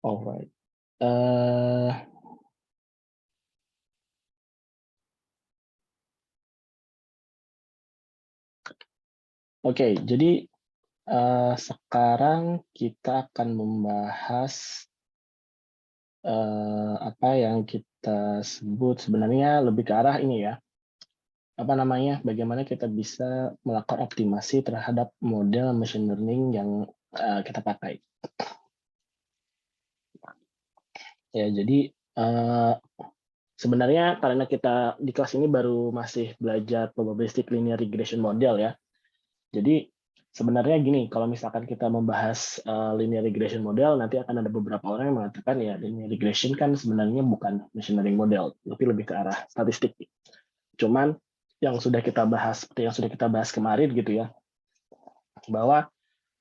Alright. Eh, Oke, jadi sekarang kita akan membahas apa yang kita sebut sebenarnya lebih ke arah ini ya, apa namanya, bagaimana kita bisa melakukan optimasi terhadap model machine learning yang kita pakai. Ya, jadi sebenarnya karena kita di kelas ini baru masih belajar probabilistic linear regression model ya. Jadi sebenarnya gini, kalau misalkan kita membahas linear regression model, nanti akan ada beberapa orang yang mengatakan ya linear regression kan sebenarnya bukan machine learning model, tapi lebih ke arah statistik. Cuman yang sudah kita bahas, seperti yang sudah kita bahas kemarin gitu ya, bahwa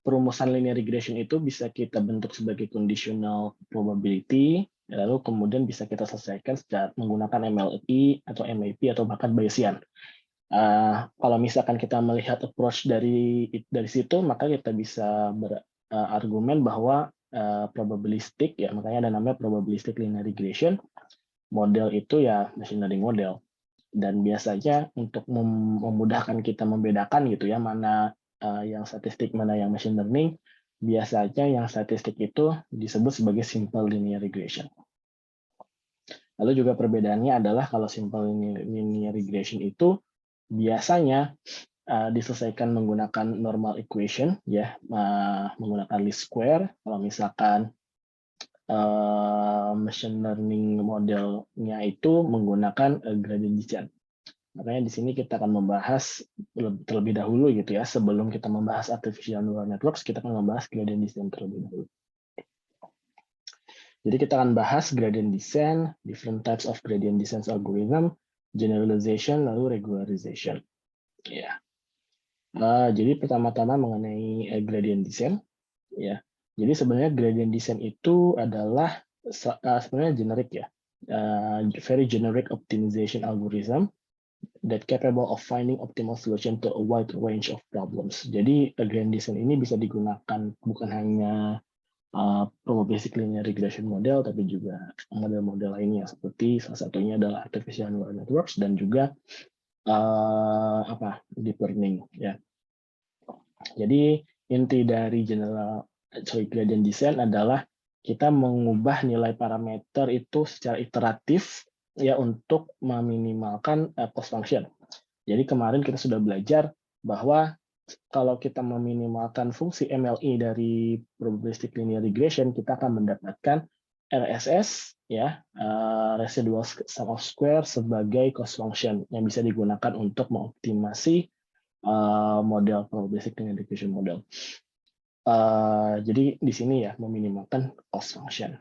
perumusan linear regression itu bisa kita bentuk sebagai conditional probability, lalu kemudian bisa kita selesaikan secara menggunakan MLP atau MAP atau bahkan Bayesian. Kalau misalkan kita melihat approach dari situ, maka kita bisa berargumen bahwa probabilistik ya, makanya ada namanya probabilistic linear regression model itu ya machine learning model. Dan biasanya untuk memudahkan kita membedakan gitu ya, mana yang statistik, mana yang machine learning, biasanya yang statistik itu disebut sebagai simple linear regression. Lalu juga perbedaannya adalah kalau simple linear regression itu biasanya diselesaikan menggunakan normal equation ya, menggunakan least square. Kalau misalkan machine learning modelnya itu menggunakan gradient descent. Makanya di sini kita akan membahas terlebih dahulu gitu ya, sebelum kita membahas artificial neural networks, kita akan membahas gradient descent terlebih dahulu. Jadi kita akan bahas gradient descent, different types of gradient descent algorithm, generalization, lalu regularization. Ya. Jadi pertama-tama mengenai gradient descent, ya. Jadi sebenarnya gradient descent itu adalah sebenarnya generik ya, very generic optimization algorithm that capable of finding optimal solution to a wide range of problems. Jadi gradient descent ini bisa digunakan bukan hanya probabilistic linear regression model, tapi juga model-model lainnya seperti salah satunya adalah artificial neural networks dan juga deep learning ya. Jadi inti dari gradient descent adalah kita mengubah nilai parameter itu secara iteratif ya untuk meminimalkan cost function. Jadi kemarin kita sudah belajar bahwa kalau kita meminimalkan fungsi MLI dari probabilistic linear regression, kita akan mendapatkan RSS ya, residual sum of square sebagai cost function yang bisa digunakan untuk mengoptimasi model probabilistic linear regression model. Jadi di sini ya meminimalkan cost function.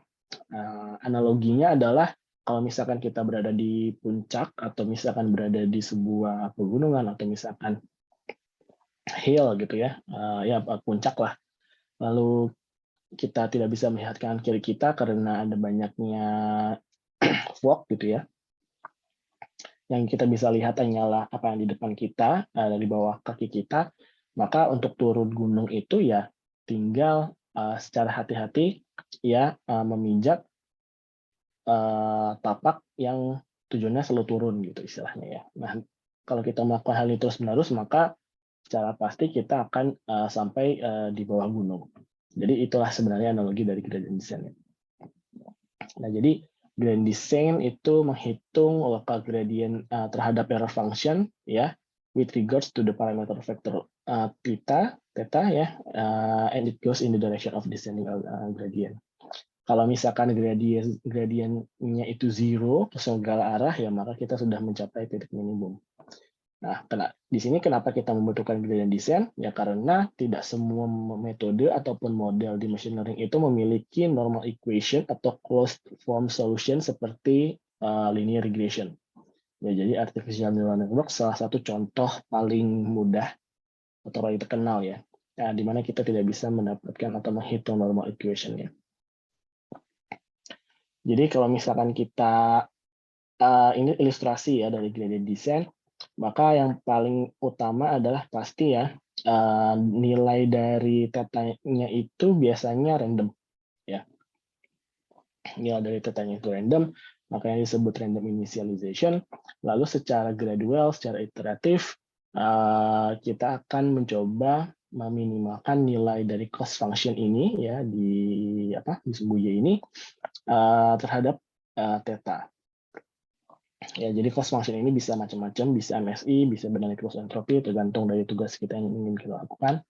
Analoginya adalah kalau misalkan kita berada di puncak atau misalkan berada di sebuah pegunungan atau misalkan hill gitu ya, ya puncak lah. Lalu kita tidak bisa melihat kanan kiri kita karena ada banyaknya fog gitu ya. Yang kita bisa lihat hanyalah apa yang di depan kita, di bawah kaki kita. Maka untuk turun gunung itu ya tinggal secara hati-hati ya memijak tapak yang tujuannya selalu turun gitu istilahnya ya. Nah, kalau kita melakukan hal ini terus-menerus, maka secara pasti kita akan sampai di bawah gunung. Jadi itulah sebenarnya analogi dari gradient descent. Nah, jadi gradient descent itu menghitung local gradient terhadap error function ya, with regards to the parameter vector theta ya, and it goes in the direction of descending gradient. Kalau misalkan gradiennya itu zero ke segala arah ya, maka kita sudah mencapai titik minimum. Nah, di sini kenapa kita membutuhkan gradient descent? Ya karena tidak semua metode ataupun model di machine learning itu memiliki normal equation atau closed form solution seperti linear regression. Ya, jadi artificial neural network salah satu contoh paling mudah atau paling terkenal ya, di mana kita tidak bisa mendapatkan atau menghitung normal equation-nya. Jadi kalau misalkan kita ini ilustrasi ya dari gradient descent, maka yang paling utama adalah pasti ya nilai dari tetanya itu biasanya random ya. nilai dari tetanya itu random, maka yang disebut random initialization. Lalu secara gradual, secara iteratif, kita akan mencoba meminimalkan nilai dari cost function ini ya di sumbu Y ini terhadap theta. Ya, jadi cost function ini bisa macam-macam, bisa MSI, bisa dynamic loss entropy, tergantung dari tugas kita yang ingin kita lakukan.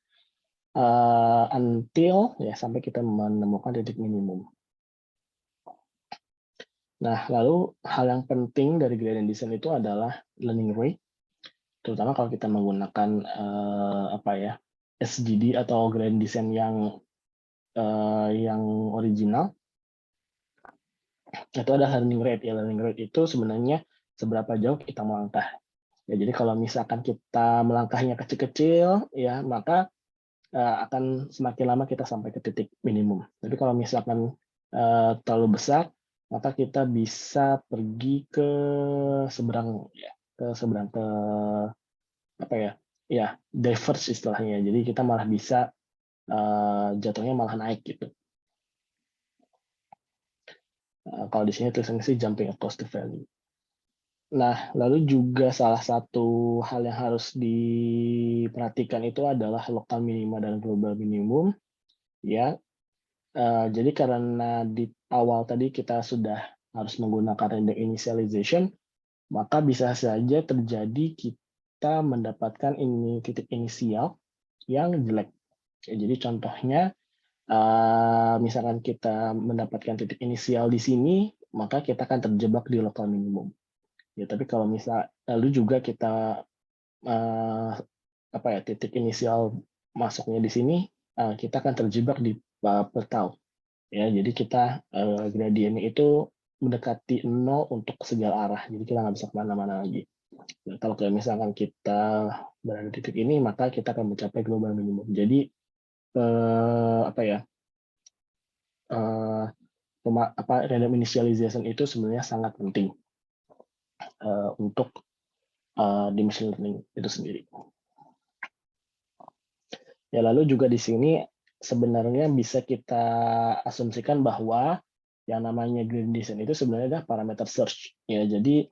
Until ya sampai kita menemukan titik minimum. Nah, lalu hal yang penting dari gradient descent itu adalah learning rate, terutama kalau kita menggunakan SGD atau gradient descent yang original. Itu ada learning rate. Ya, learning rate itu sebenarnya seberapa jauh kita melangkah. Ya, jadi kalau misalkan kita melangkahnya kecil-kecil, ya maka akan semakin lama kita sampai ke titik minimum. Tapi kalau misalkan terlalu besar, maka kita bisa pergi ke seberang, ya, diverge istilahnya. Jadi kita malah bisa jatuhnya malah naik gitu. Kalau di sini tulisannya sih jumping across the value. Nah, lalu juga salah satu hal yang harus diperhatikan itu adalah lokal minima dan global minimum. Ya, jadi karena di awal tadi kita sudah harus menggunakan random initialization, maka bisa saja terjadi kita mendapatkan ini titik inisial yang jelek. Ya, jadi contohnya, misalkan kita mendapatkan titik inisial di sini, maka kita akan terjebak di lokal minimum. Ya, tapi kalau lalu juga kita titik inisial masuknya di sini, kita akan terjebak di plateau. Ya, jadi kita gradiennya itu mendekati 0 untuk segala arah. Jadi kita nggak bisa kemana-mana lagi. Nah, kalau misalkan kita berada di titik ini, maka kita akan mencapai global minimum. Jadi random initialization itu sebenarnya sangat penting untuk di machine learning itu sendiri. Ya, lalu juga di sini sebenarnya bisa kita asumsikan bahwa yang namanya gradient descent itu sebenarnya adalah parameter search. Ya, jadi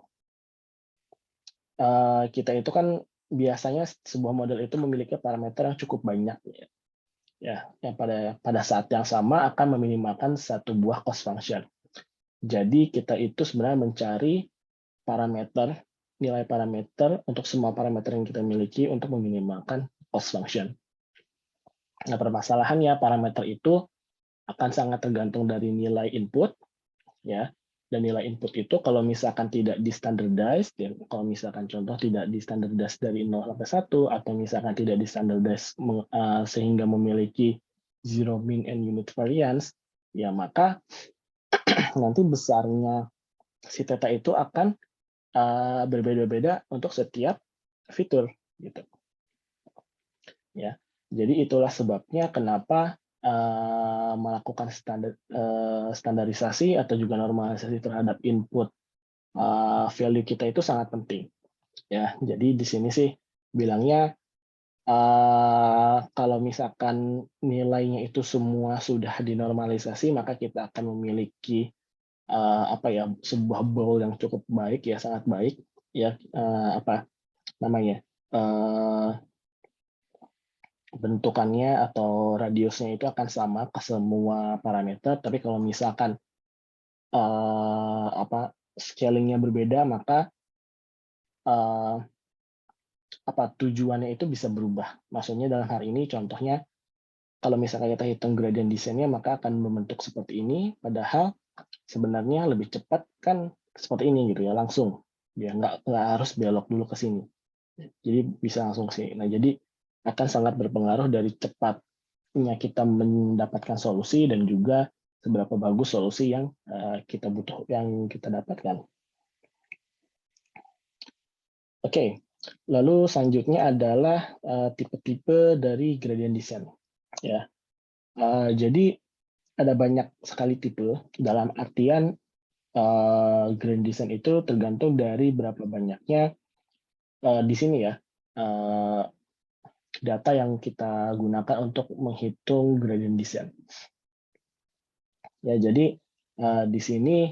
kita itu kan biasanya sebuah model itu memiliki parameter yang cukup banyak. Ya, yang pada saat yang sama akan meminimalkan satu buah cost function. Jadi kita itu sebenarnya mencari nilai parameter untuk semua parameter yang kita miliki untuk meminimalkan cost function. Nah, permasalahannya parameter itu akan sangat tergantung dari nilai input, ya. Dan nilai input itu kalau misalkan tidak di-standardize, ya, kalau misalkan contoh tidak di-standardize dari 0 sampai 1, atau misalkan tidak di-standardize sehingga memiliki zero mean and unit variance, ya maka nanti besarnya si theta itu akan berbeda-beda untuk setiap fitur, gitu. Ya, jadi itulah sebabnya kenapa melakukan standarisasi atau juga normalisasi terhadap input value kita itu sangat penting. Ya, jadi di sini sih bilangnya kalau misalkan nilainya itu semua sudah dinormalisasi, maka kita akan memiliki sebuah bowl yang cukup baik, ya sangat baik, ya bentukannya atau radiusnya itu akan sama ke semua parameter. Tapi kalau misalkan scalingnya berbeda, maka tujuannya itu bisa berubah. Maksudnya dalam hal ini contohnya kalau misalkan kita hitung gradient descent-nya, maka akan membentuk seperti ini, padahal sebenarnya lebih cepat kan seperti ini gitu ya, langsung. Ya nggak harus belok dulu ke sini. Jadi bisa langsung ke sini. Nah, jadi akan sangat berpengaruh dari cepatnya kita mendapatkan solusi dan juga seberapa bagus solusi yang yang kita dapatkan. Oke, lalu selanjutnya adalah tipe-tipe dari gradient descent. Ya, jadi ada banyak sekali tipe. Dalam artian gradient descent itu tergantung dari berapa banyaknya di sini ya data yang kita gunakan untuk menghitung gradient descent. Ya, jadi Di sini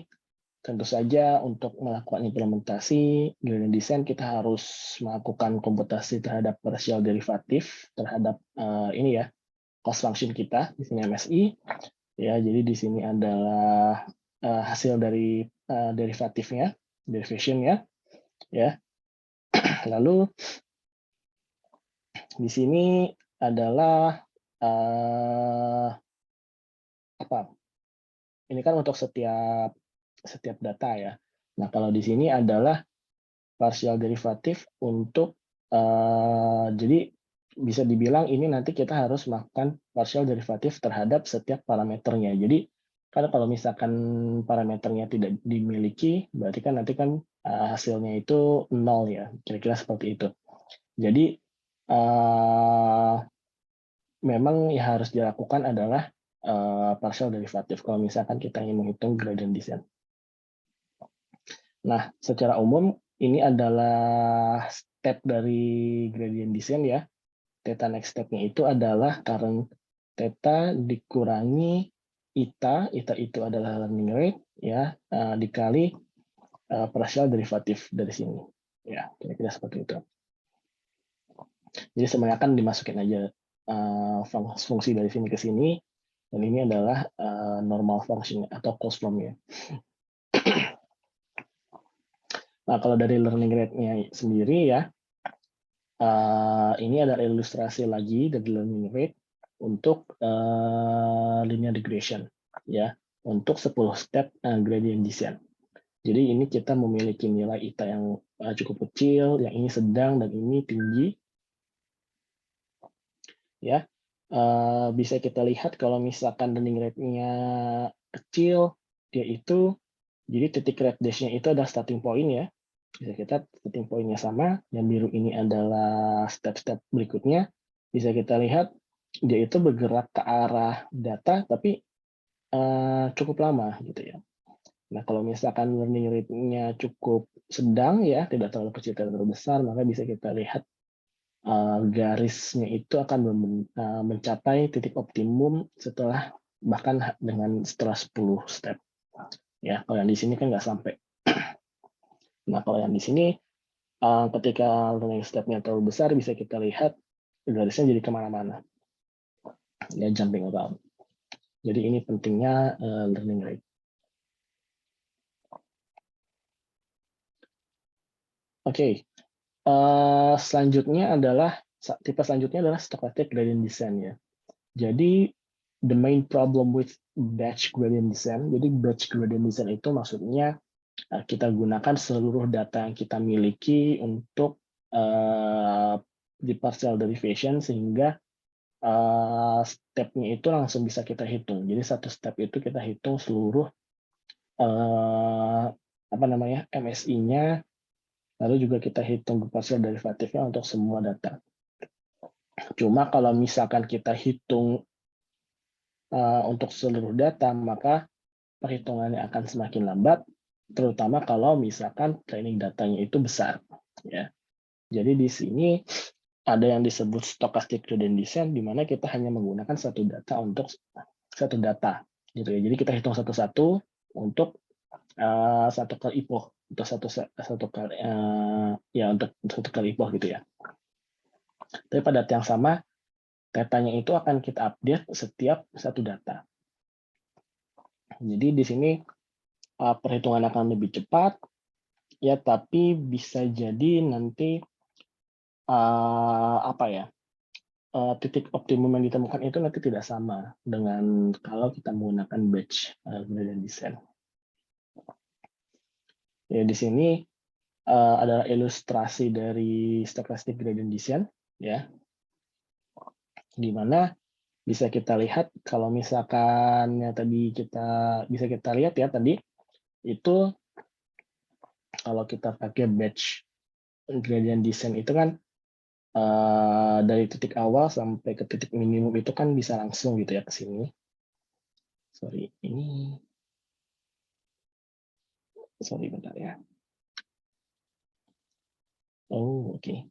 tentu saja untuk melakukan implementasi gradient descent kita harus melakukan komputasi terhadap partial derivatif terhadap ini ya cost function kita di sini MSI ya. Jadi di sini adalah hasil dari derivatifnya, derivation ya. Lalu di sini adalah apa? Ini kan untuk setiap data ya. Nah, kalau di sini adalah partial derivatif untuk jadi bisa dibilang ini nanti kita harus melakukan partial derivatif terhadap setiap parameternya. Jadi kan kalau misalkan parameternya tidak dimiliki, berarti kan nanti kan hasilnya itu nol ya, kira-kira seperti itu. Jadi memang yang harus dilakukan adalah partial derivatif kalau misalkan kita ingin menghitung gradient descent. Nah, secara umum ini adalah step dari gradient descent ya. Theta next step-nya itu adalah current theta dikurangi eta itu adalah learning rate ya, dikali partial derivatif dari sini. Ya, kira-kira seperti itu. Jadi sebenarnya kan dimasukin aja fungsi dari sini ke sini, dan ini adalah normal function atau cost form-nya. Nah, kalau dari learning rate-nya sendiri ya, ini ada ilustrasi lagi dari learning rate untuk linear regression ya, untuk 10 step gradient descent. Jadi ini kita memiliki nilai eta yang cukup kecil, yang ini sedang, dan ini tinggi. Ya, bisa kita lihat kalau misalkan learning rate-nya kecil, dia itu, jadi titik red dash-nya itu ada starting point ya. Bisa kita starting point-nya sama, yang biru ini adalah step-step berikutnya. Bisa kita lihat dia itu bergerak ke arah data, tapi cukup lama gitu ya. Nah, kalau misalkan learning rate-nya cukup sedang ya, tidak terlalu kecil, tidak terlalu besar, maka bisa kita lihat garisnya itu akan mencapai titik optimum setelah 10 step. Ya, kalau yang di sini kan nggak sampai. Nah, kalau yang di sini ketika learning step-nya terlalu besar, bisa kita lihat garisnya jadi kemana-mana. Ya, jumping around. Jadi ini pentingnya learning rate. Oke, selanjutnya adalah tipe selanjutnya adalah stochastic gradient descent ya. Jadi the main problem with batch gradient descent. Jadi batch gradient descent itu maksudnya kita gunakan seluruh data yang kita miliki untuk di partial derivation sehingga step-nya itu langsung bisa kita hitung. Jadi satu step itu kita hitung seluruh MSI-nya, lalu juga kita hitung partial derivatifnya untuk semua data. Cuma kalau misalkan kita hitung untuk seluruh data, maka perhitungannya akan semakin lambat, terutama kalau misalkan training datanya itu besar. Ya. Jadi di sini ada yang disebut stochastic gradient descent, di mana kita hanya menggunakan satu data untuk satu data, gitu ya. Jadi kita hitung satu-satu untuk satu kali IPO, untuk satu kali untuk satu kali IPO gitu ya. Tapi pada data yang sama, datanya itu akan kita update setiap satu data. Jadi di sini perhitungan akan lebih cepat, ya, tapi bisa jadi nanti titik optimum yang ditemukan itu nanti tidak sama dengan kalau kita menggunakan batch gradient descent. Ya, di sini adalah ilustrasi dari stochastic gradient descent, ya, di mana bisa kita lihat kalau misalkan ya tadi bisa kita lihat ya tadi itu kalau kita pakai batch gradient descent itu kan dari titik awal sampai ke titik minimum itu kan bisa langsung gitu ya ke sini. Sorry, bentar ya. Oh, oke.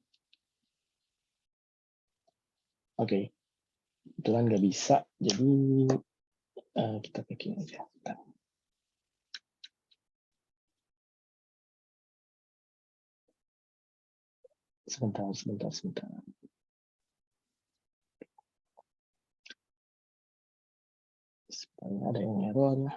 Oke, itu kan nggak bisa, jadi kita packing aja. Bentar. Sebentar. Supaya ada yang error.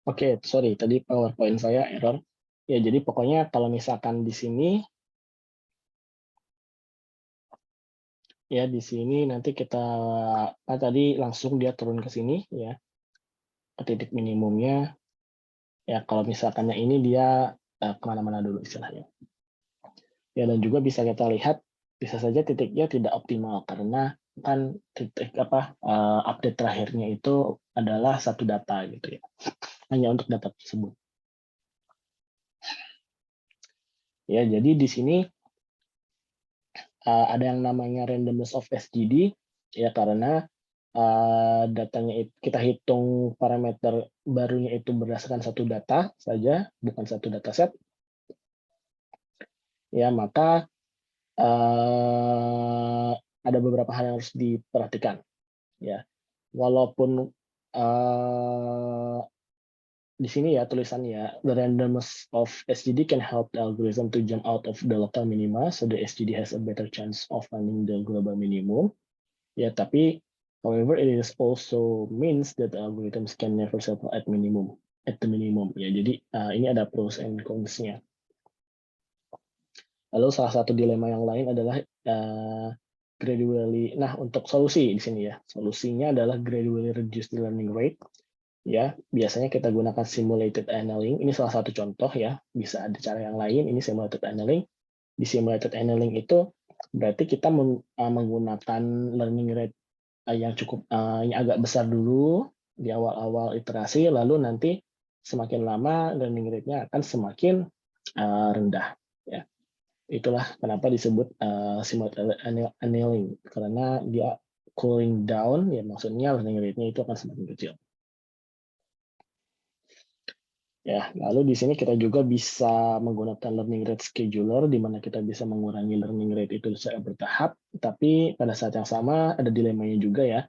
Oke, sorry, tadi PowerPoint saya error. Ya, jadi pokoknya kalau misalkan di sini, ya di sini nanti kita tadi langsung dia turun ke sini, ya, ke titik minimumnya. Ya, kalau misalkannya ini dia kemana-mana dulu istilahnya. Ya, dan juga bisa kita lihat, bisa saja titiknya tidak optimal karena kan titik update terakhirnya itu adalah satu data gitu ya, hanya untuk data tersebut. Ya, jadi di sini ada yang namanya randomness of SGD, ya karena datanya kita hitung parameter barunya itu berdasarkan satu data saja, bukan satu dataset. Ya, maka ada beberapa hal yang harus diperhatikan. Ya, walaupun di sini ya tulisannya, the randomness of SGD can help the algorithm to jump out of the local minima, so the SGD has a better chance of finding the global minimum. Ya, tapi however it is also means that the algorithms can never settle at the minimum. Ya, jadi ini ada pros and cons-nya. Lalu salah satu dilema yang lain adalah gradually. Nah, untuk solusi di sini ya, solusinya adalah gradually reduce the learning rate. Ya, biasanya kita gunakan simulated annealing. Ini salah satu contoh ya. Bisa ada cara yang lain. Ini simulated annealing. Di simulated annealing itu berarti kita menggunakan learning rate yang cukup yang agak besar dulu di awal-awal iterasi, lalu nanti semakin lama learning rate-nya akan semakin rendah. Ya, itulah kenapa disebut simulated annealing, karena dia cooling down, ya maksudnya learning rate-nya itu akan semakin kecil. Ya, lalu di sini kita juga bisa menggunakan learning rate scheduler, di mana kita bisa mengurangi learning rate itu secara bertahap, tapi pada saat yang sama ada dilemanya juga ya.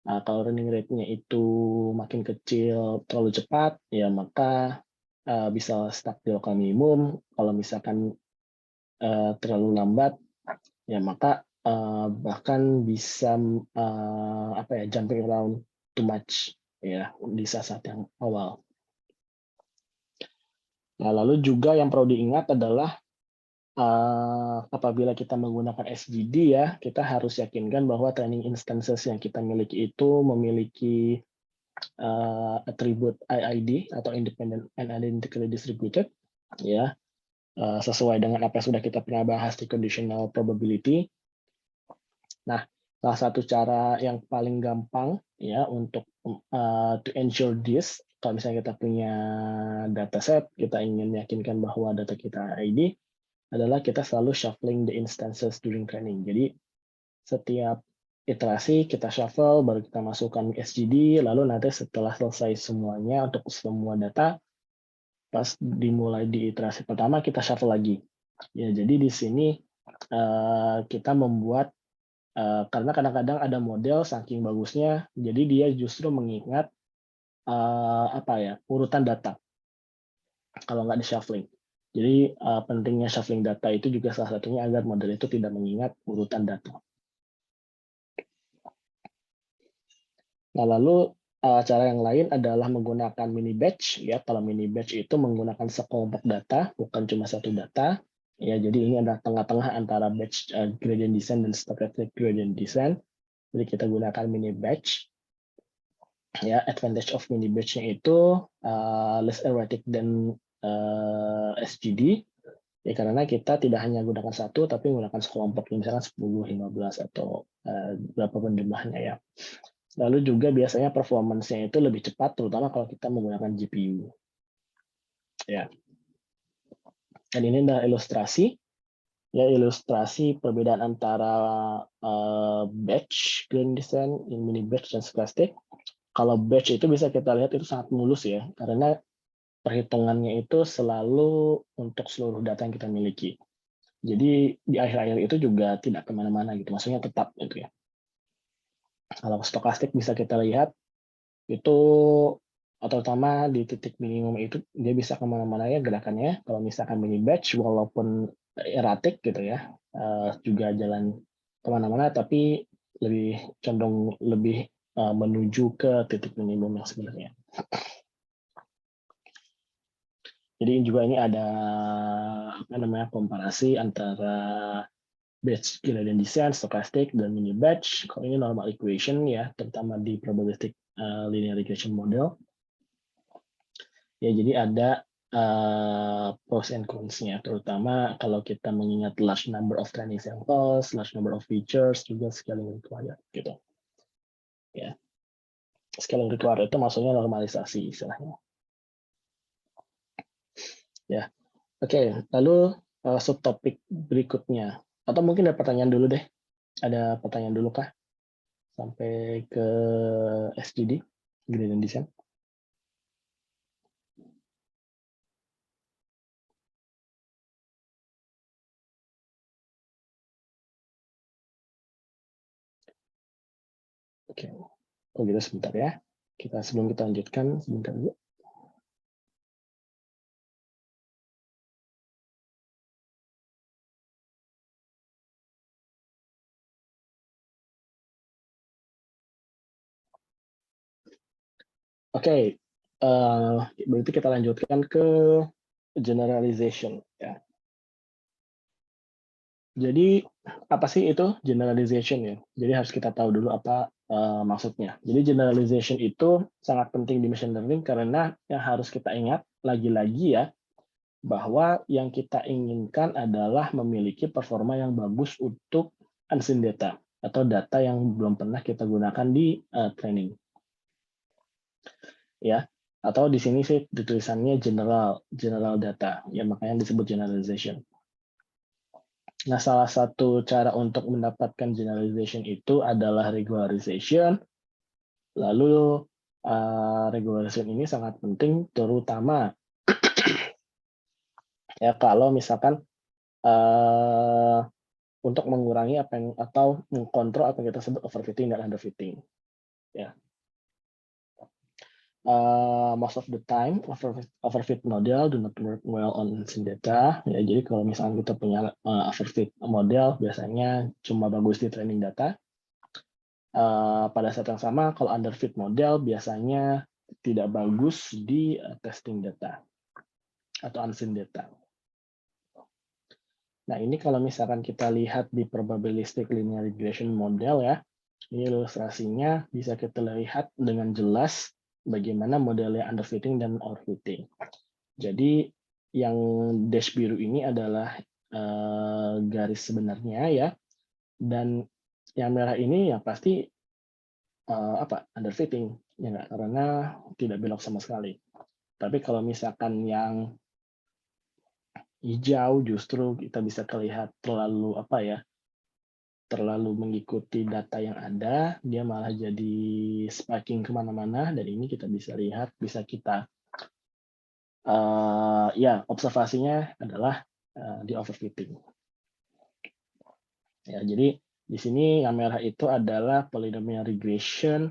Kalau learning rate-nya itu makin kecil terlalu cepat, ya maka bisa stuck di lokal minimum. Kalau misalkan terlalu lambat, ya maka bahkan bisa jumping around too much ya di saat yang awal. Nah, lalu juga yang perlu diingat adalah apabila kita menggunakan SGD ya, kita harus yakinkan bahwa training instances yang kita miliki itu memiliki atribut IID atau independent and identically distributed, ya, sesuai dengan apa yang sudah kita pernah bahas di conditional probability. Nah, salah satu cara yang paling gampang ya untuk to ensure this, kalau misalnya kita punya dataset, kita ingin yakinkan bahwa data kita ID, adalah kita selalu shuffling the instances during training. Jadi setiap iterasi kita shuffle, baru kita masukkan SGD, lalu nanti setelah selesai semuanya untuk semua data, pas dimulai di iterasi pertama kita shuffle lagi. Ya, jadi di sini kita membuat karena kadang-kadang ada model saking bagusnya, jadi dia justru mengingat urutan data kalau nggak di shuffling. Jadi pentingnya shuffling data itu juga salah satunya agar model itu tidak mengingat urutan data. Nah, lalu cara yang lain adalah menggunakan mini batch ya. Kalau mini batch itu menggunakan sekelompok data, bukan cuma satu data. Ya, jadi ini adalah tengah-tengah antara batch gradient descent dan stochastic gradient descent. Jadi kita gunakan mini batch. Ya, advantage of mini batch-nya itu less erratic than SGD. Ya, karena kita tidak hanya gunakan satu, tapi menggunakan sekelompok, misalkan 10, 15, atau berapapun jumlahnya ya. Lalu juga biasanya performance-nya itu lebih cepat, terutama kalau kita menggunakan GPU. Ya. Dan ini adalah ilustrasi, ya, ilustrasi perbedaan antara batch gradient descent, mini batch, dan stochastic. Kalau batch itu bisa kita lihat itu sangat mulus ya, karena perhitungannya itu selalu untuk seluruh data yang kita miliki. Jadi di akhir-akhir itu juga tidak kemana-mana gitu, maksudnya tetap gitu ya. Kalau stokastik bisa kita lihat itu terutama di titik minimum itu dia bisa kemana-mana ya gerakannya. Kalau misalkan mini batch walaupun erratik gitu ya, juga jalan kemana-mana tapi lebih condong lebih menuju ke titik minimum yang sebenarnya. Jadi juga ini ada apa namanya komparasi antara batch gradient descent, stochastic, dan mini batch. Kalau ini normal equation ya, terutama di probabilistic linear regression model. Ya, jadi ada pros and cons-nya, terutama kalau kita mengingat large number of training samples, large number of features, juga scaling required gitu. Ya, scaling required itu maksudnya normalisasi istilahnya. Ya, oke. Lalu subtopik berikutnya, atau mungkin ada pertanyaan dulu deh. Ada pertanyaan dulu kah? Sampai ke SGD, gradient descent. Oke, oh gitu sebentar ya. Sebelum kita lanjutkan, sebentar dulu. Oke, berarti kita lanjutkan ke generalization ya. Jadi apa sih itu generalization ya? Jadi harus kita tahu dulu apa maksudnya. Jadi generalization itu sangat penting di machine learning karena yang harus kita ingat lagi-lagi ya bahwa yang kita inginkan adalah memiliki performa yang bagus untuk unseen data atau data yang belum pernah kita gunakan di training. Ya, atau di sini sih ditulisannya general data, ya makanya disebut generalization. Nah, salah satu cara untuk mendapatkan generalization itu adalah regularization. Lalu regularization ini sangat penting, terutama ya kalau misalkan untuk mengurangi apa yang atau mengkontrol apa yang kita sebut overfitting dan underfitting. Ya. Most of the time overfit model do not work well on unseen data. Ya, jadi kalau misalnya kita punya overfit model, biasanya cuma bagus di training data. Pada saat yang sama, kalau underfit model biasanya tidak bagus di testing data atau unseen data. Nah, ini kalau misalkan kita lihat di probabilistic linear regression model ya, ini ilustrasinya bisa kita lihat dengan jelas bagaimana modelnya underfitting dan overfitting. Jadi yang dash biru ini adalah garis sebenarnya ya, dan yang merah ini ya pasti underfitting ya nggak, karena tidak belok sama sekali. Tapi kalau misalkan yang hijau justru kita bisa terlihat terlalu mengikuti data yang ada, dia malah jadi spiking kemana-mana, dan ini kita bisa lihat, bisa kita ya observasinya adalah di overfitting. Ya, jadi di sini yang merah itu adalah polynomial regression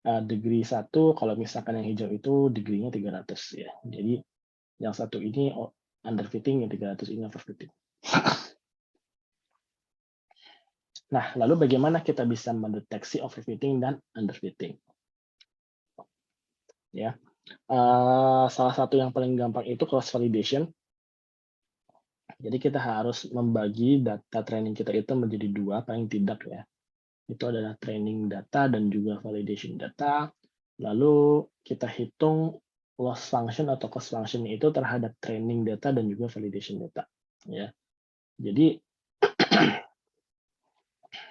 degree 1, kalau misalkan yang hijau itu degree-nya 300 ya. Jadi yang satu ini underfitting, yang 300 ini overfitting. Nah, lalu bagaimana kita bisa mendeteksi overfitting dan underfitting? ya. Salah satu yang paling gampang itu cross validation. Jadi kita harus membagi data training kita itu menjadi dua paling tidak ya. Itu adalah training data dan juga validation data. Lalu kita hitung loss function atau cost function itu terhadap training data dan juga validation data. Ya. Jadi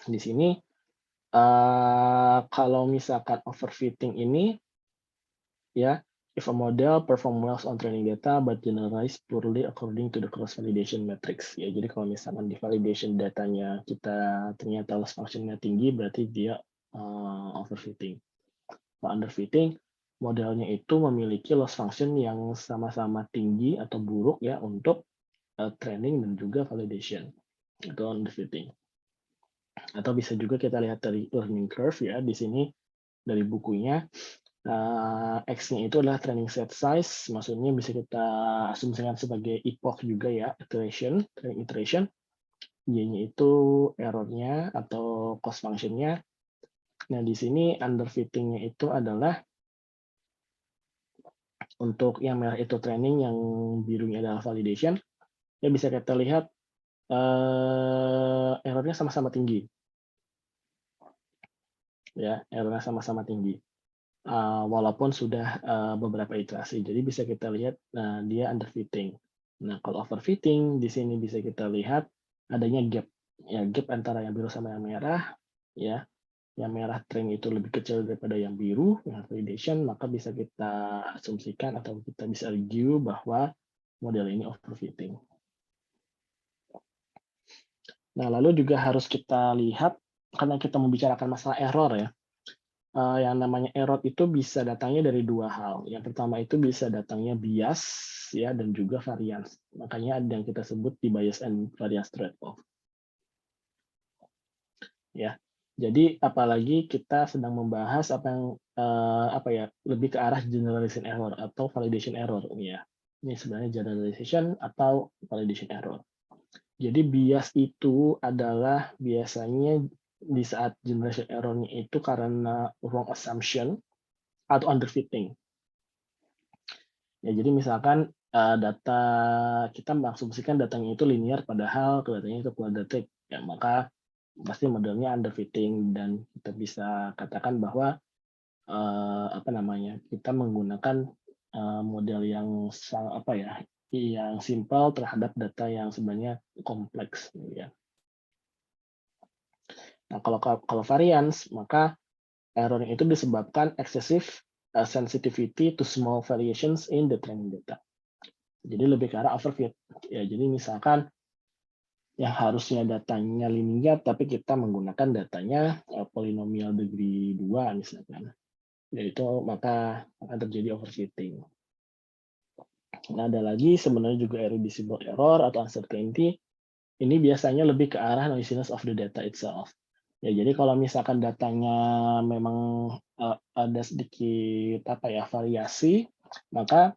di sini kalau misalkan overfitting ini ya, if a model perform well on training data but generalize poorly according to the cross validation matrix. Ya, jadi kalau misalkan di validation datanya kita ternyata loss function-nya tinggi, berarti dia overfitting. Kalau underfitting, modelnya itu memiliki loss function yang sama-sama tinggi atau buruk ya untuk training dan juga validation. Itu underfitting. Atau bisa juga kita lihat dari learning curve ya, di sini dari bukunya. X-nya itu adalah training set size, maksudnya bisa kita asumsikan sebagai epoch juga ya, training iteration. Y-nya itu error-nya atau cost function-nya. Nah, di sini underfitting-nya itu adalah untuk yang merah itu training, yang birunya adalah validation. Ya bisa kita lihat error-nya sama-sama tinggi. Ya, error-nya sama-sama tinggi. Walaupun sudah beberapa iterasi. Jadi bisa kita lihat dia underfitting. Nah, kalau overfitting di sini bisa kita lihat adanya gap. Ya, gap antara yang biru sama yang merah. Ya, yang merah train itu lebih kecil daripada yang biru, yang validation, maka bisa kita asumsikan atau kita bisa argue bahwa model ini overfitting. Nah, lalu juga harus kita lihat, karena kita membicarakan masalah error ya, yang namanya error itu bisa datangnya dari dua hal. Yang pertama itu bisa datangnya bias ya dan juga variance. Makanya ada yang kita sebut di bias and variance trade-off. Ya. Jadi apalagi kita sedang membahas apa yang lebih ke arah generalization error atau validation error ya. Ini sebenarnya generalization atau validation error. Jadi bias itu adalah biasanya di saat generation error-nya itu karena wrong assumption atau underfitting. Ya, jadi misalkan data kita mengasumsikan datanya itu linear padahal datanya itu quadratic, ya maka pasti modelnya underfitting dan kita bisa katakan bahwa kita menggunakan model yang yang simpel terhadap data yang sebenarnya kompleks ya. Nah, kalau variance maka error itu disebabkan excessive sensitivity to small variations in the training data. Jadi lebih ke arah overfit. Ya, jadi misalkan yang harusnya datanya linear, tapi kita menggunakan datanya polinomial degree 2 misalkan. Yaitu maka akan terjadi overfitting. Nah, ada lagi sebenarnya juga irreducible error atau uncertainty. Ini biasanya lebih ke arah noisiness of the data itself. Ya, jadi kalau misalkan datanya memang ada sedikit variasi, maka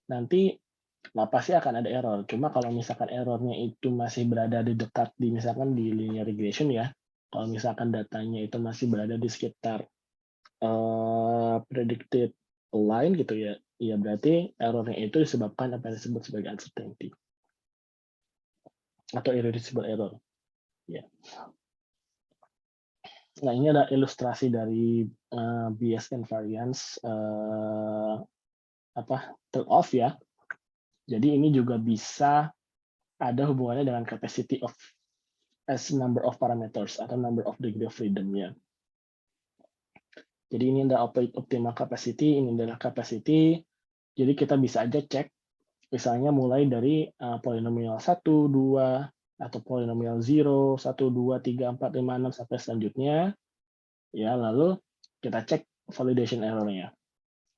nanti pasti akan ada error. Cuma kalau misalkan errornya itu masih berada di dekat misalkan di linear regression ya, kalau misalkan datanya itu masih berada di sekitar predicted line gitu ya, ya berarti errornya itu disebabkan apa yang disebut sebagai uncertainty atau irreducible error. Ya. Nah, ini ada ilustrasi dari bias and variance trade-off ya. Jadi ini juga bisa ada hubungannya dengan capacity of as number of parameters atau number of degree of freedom-nya. Jadi ini adalah optimal capacity, ini adalah capacity. Jadi kita bisa aja cek, misalnya mulai dari polinomial 1, 2, atau polinomial 0, 1, 2, 3, 4, 5, 6, sampai selanjutnya. Ya, lalu kita cek validation error-nya.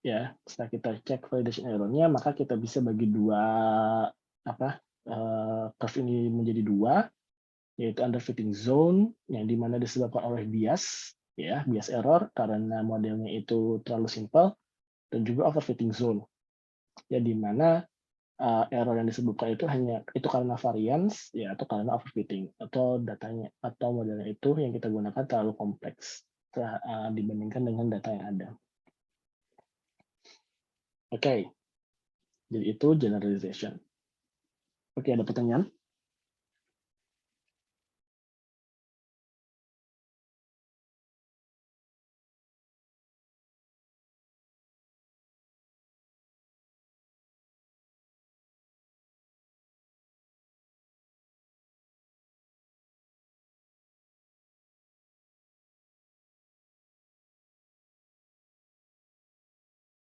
Ya, setelah kita cek validation error-nya, maka kita bisa bagi curve ini menjadi dua, yaitu underfitting zone yang dimana disebabkan oleh bias, ya bias error karena modelnya itu terlalu simpel, dan juga overfitting zone, ya dimana error yang disebutkan itu karena variance, ya atau karena overfitting, atau datanya atau modelnya itu yang kita gunakan terlalu kompleks dibandingkan dengan data yang ada. Oke, jadi itu generalization. Oke, ada pertanyaan?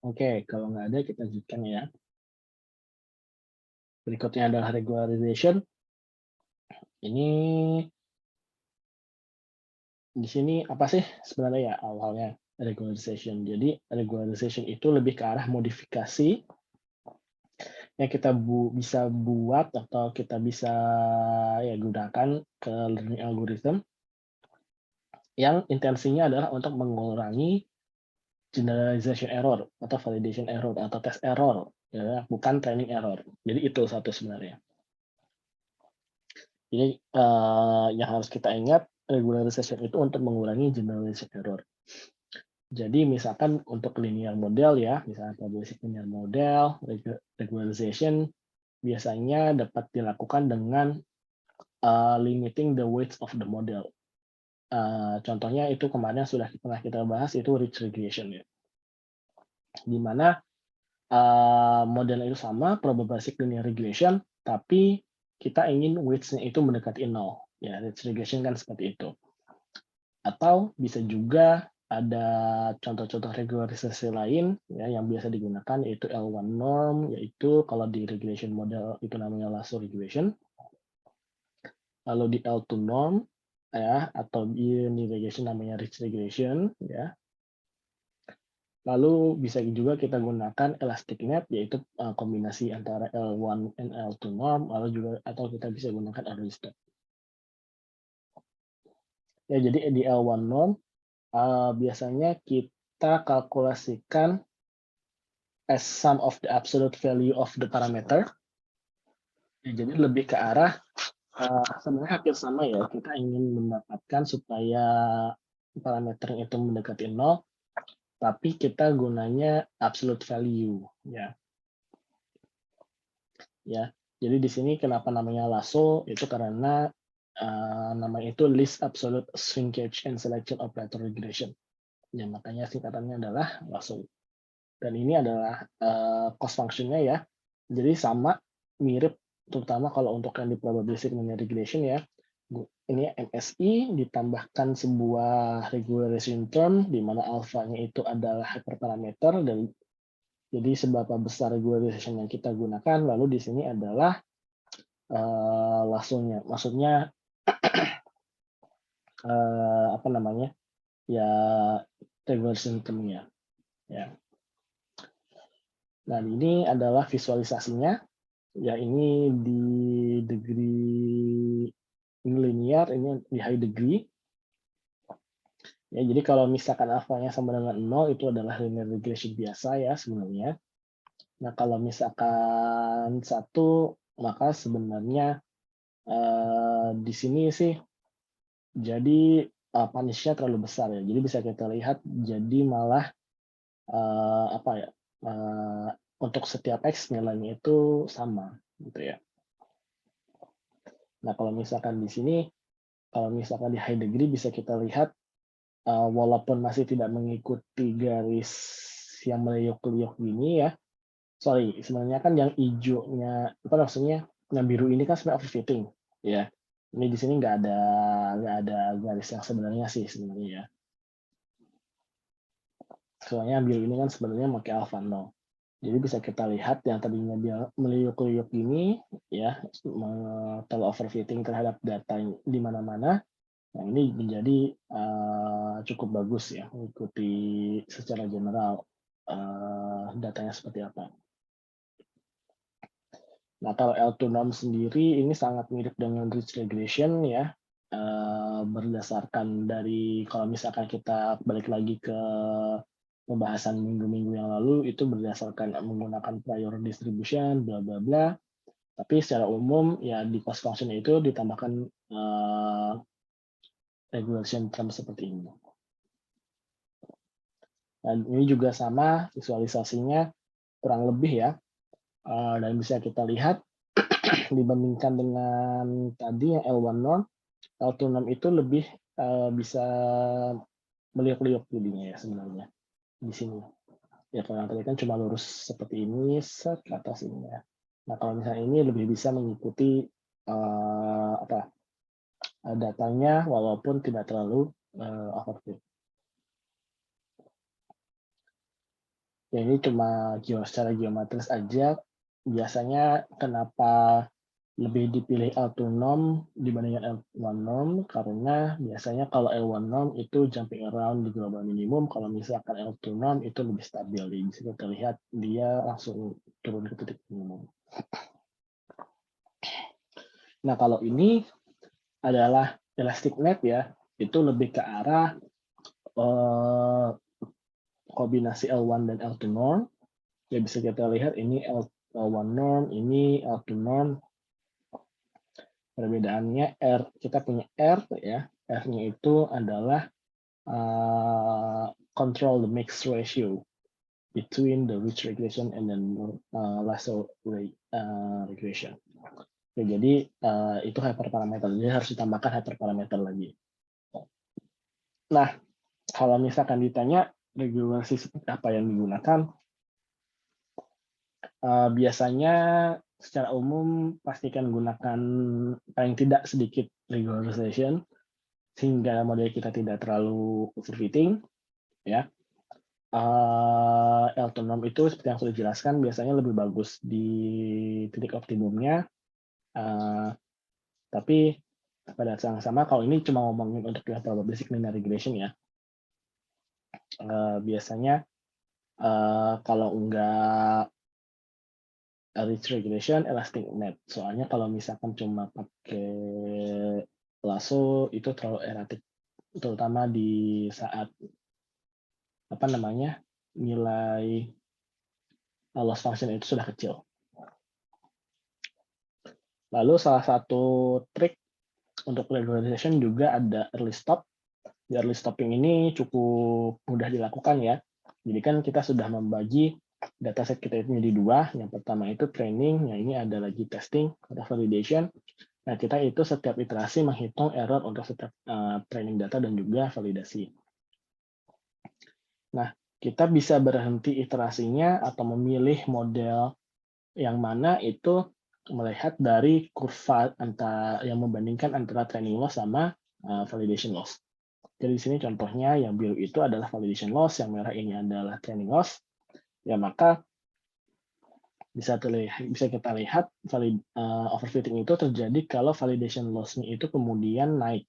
Oke, kalau nggak ada kita lanjutkan ya. Berikutnya adalah regularization. Ini di sini apa sih sebenarnya ya awalnya regularization. Jadi regularization itu lebih ke arah modifikasi yang kita bisa buat atau kita bisa ya gunakan ke learning algorithm yang intensinya adalah untuk mengurangi generalization error atau validation error atau test error, ya, bukan training error. Jadi itu satu sebenarnya. Jadi yang harus kita ingat regularization itu untuk mengurangi generalization error. Jadi misalkan untuk linear model ya, misalnya probabilistic linear model, regularization biasanya dapat dilakukan dengan limiting the weights of the model. Contohnya itu kemarin sudah pernah kita bahas itu ridge regression ya, di mana model itu sama, probabilistic linear regression, tapi kita ingin weights-nya itu mendekati 0. Ya, ridge regression kan seperti itu. Atau bisa juga ada contoh-contoh regularisasi lain ya yang biasa digunakan yaitu L1 norm, yaitu kalau di regression model itu namanya lasso regression. Lalu di L2 norm ya atau di regression namanya ridge regression ya. Lalu bisa juga kita gunakan elastic net, yaitu kombinasi antara L1 dan L2 norm, lalu juga atau kita bisa gunakan Aristotle. Ya, jadi di L1 norm biasanya kita kalkulasikan as sum of the absolute value of the parameter. Ya, jadi lebih ke arah sebenarnya hampir sama ya. Kita ingin mendapatkan supaya parameter itu mendekati 0, tapi kita gunanya absolute value ya. Ya, jadi di sini kenapa namanya lasso itu karena namanya itu least absolute shrinkage and selection operator regression. Ya, makanya singkatannya adalah lasso. Dan ini adalah cost function-nya ya. Jadi sama, mirip, terutama kalau untuk yang di probabilistic linear regression ya. Ini MSI ditambahkan sebuah regularization term di mana alfanya itu adalah hyperparameter dan jadi seberapa besar regularization yang kita gunakan. Lalu di sini adalah lassonya. Maksudnya apa namanya? Ya regularization term-nya. Ya. Nah, ini adalah visualisasinya. Ya, ini di degree ini linear, ini di high degree. Ya, jadi kalau misalkan alfanya sama dengan 0 itu adalah linear regression biasa ya sebenarnya. Nah, kalau misalkan 1 maka sebenarnya di sini sih jadi punish-nya terlalu besar ya. Jadi bisa kita lihat jadi malah apa ya? Untuk setiap X nilainya itu sama gitu ya. Nah, kalau misalkan di sini, kalau misalkan di high degree bisa kita lihat, walaupun masih tidak mengikuti garis yang meliuk-liuk gini ya, sorry, sebenarnya kan yang hijaunya, apa maksudnya, yang biru ini kan sebenarnya overfitting, ya. Ini di sini nggak ada garis yang sebenarnya sih sebenarnya ya. Soalnya yang biru ini kan sebenarnya pakai alpha 0. Jadi bisa kita lihat yang tadinya dia meliuk-liuk gini, ya, terlalu overfitting terhadap data di mana-mana. Nah, ini menjadi cukup bagus ya, mengikuti secara general datanya seperti apa. Nah, kalau L2 norm sendiri ini sangat mirip dengan ridge regression ya, berdasarkan dari kalau misalkan kita balik lagi ke pembahasan minggu-minggu yang lalu, itu berdasarkan menggunakan prior distribution, bla bla bla. Tapi secara umum ya di cost function itu ditambahkan regulation term seperti ini. Dan ini juga sama visualisasinya. kurang lebih ya. Dan bisa kita lihat dibandingkan dengan tadi yang L1 norm, L2 norm itu lebih bisa meliuk-liuk jadinya ya sebenarnya di sini. Ya kalau yang tadi kan cuma lurus seperti ini, set ke atas ini ya. Nah kalau misalnya ini lebih bisa mengikuti datanya walaupun tidak terlalu overfit. Ya ini cuma secara geometris aja. Biasanya kenapa lebih dipilih L2 norm dibandingkan L1 norm karena biasanya kalau L1 norm itu jumping around di global minimum, kalau misalkan L2 norm itu lebih stabil. Jadi bisa kita lihat dia langsung turun ke titik minimum. Nah kalau ini adalah elastic net ya, itu lebih ke arah kombinasi L1 dan L2 norm. Ya bisa kita lihat ini L1 norm, ini L2 norm. Perbedaannya R, kita punya R ya, R-nya itu adalah control the mix ratio between the ridge regression and then lasso regression. Oke, jadi itu hyperparameter, jadi harus ditambahkan hyperparameter lagi. Nah, kalau misalkan ditanya regulasi seperti apa yang digunakan, biasanya secara umum pastikan gunakan paling tidak sedikit regularization sehingga model kita tidak terlalu overfitting ya. L2 norm itu seperti yang sudah dijelaskan biasanya lebih bagus di titik optimumnya, tapi pada saat yang sama kalau ini cuma ngomongin untuk yang probabilistic linear regression ya, biasanya kalau enggak ridge regression, elastic net. Soalnya kalau misalkan cuma pakai lasso itu terlalu erratic, terutama di saat nilai loss function itu sudah kecil. Lalu salah satu trik untuk regularization juga ada early stop. Di early stopping ini cukup mudah dilakukan ya. Jadi kan kita sudah membagi dataset kita itu menjadi dua. Yang pertama itu training, yang ini ada lagi testing atau validation. Nah, kita itu setiap iterasi menghitung error untuk setiap training data dan juga validasi. Nah, kita bisa berhenti iterasinya atau memilih model yang mana itu melihat dari kurva yang membandingkan antara training loss sama validation loss. Jadi di sini contohnya yang biru itu adalah validation loss, yang merah ini adalah training loss. Ya maka bisa kita lihat overfitting itu terjadi kalau validation loss-nya itu kemudian naik,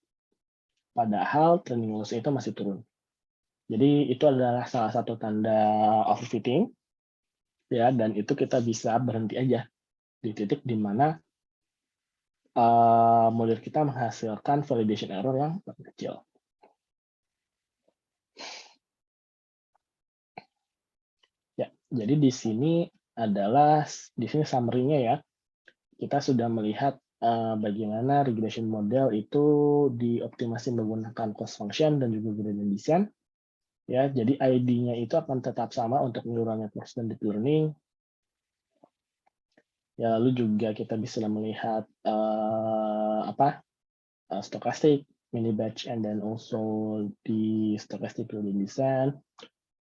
padahal training loss itu masih turun. Jadi itu adalah salah satu tanda overfitting, ya, dan itu kita bisa berhenti aja di titik di mana model kita menghasilkan validation error yang lebih kecil. Ya, jadi di sini summary-nya ya. Kita sudah melihat bagaimana regression model itu dioptimasi menggunakan cost function dan juga gradient descent. Ya, jadi ID-nya itu akan tetap sama untuk neural networks dan deep learning. Ya, lalu juga kita bisa melihat stochastic, mini batch, and then also di stochastic gradient descent.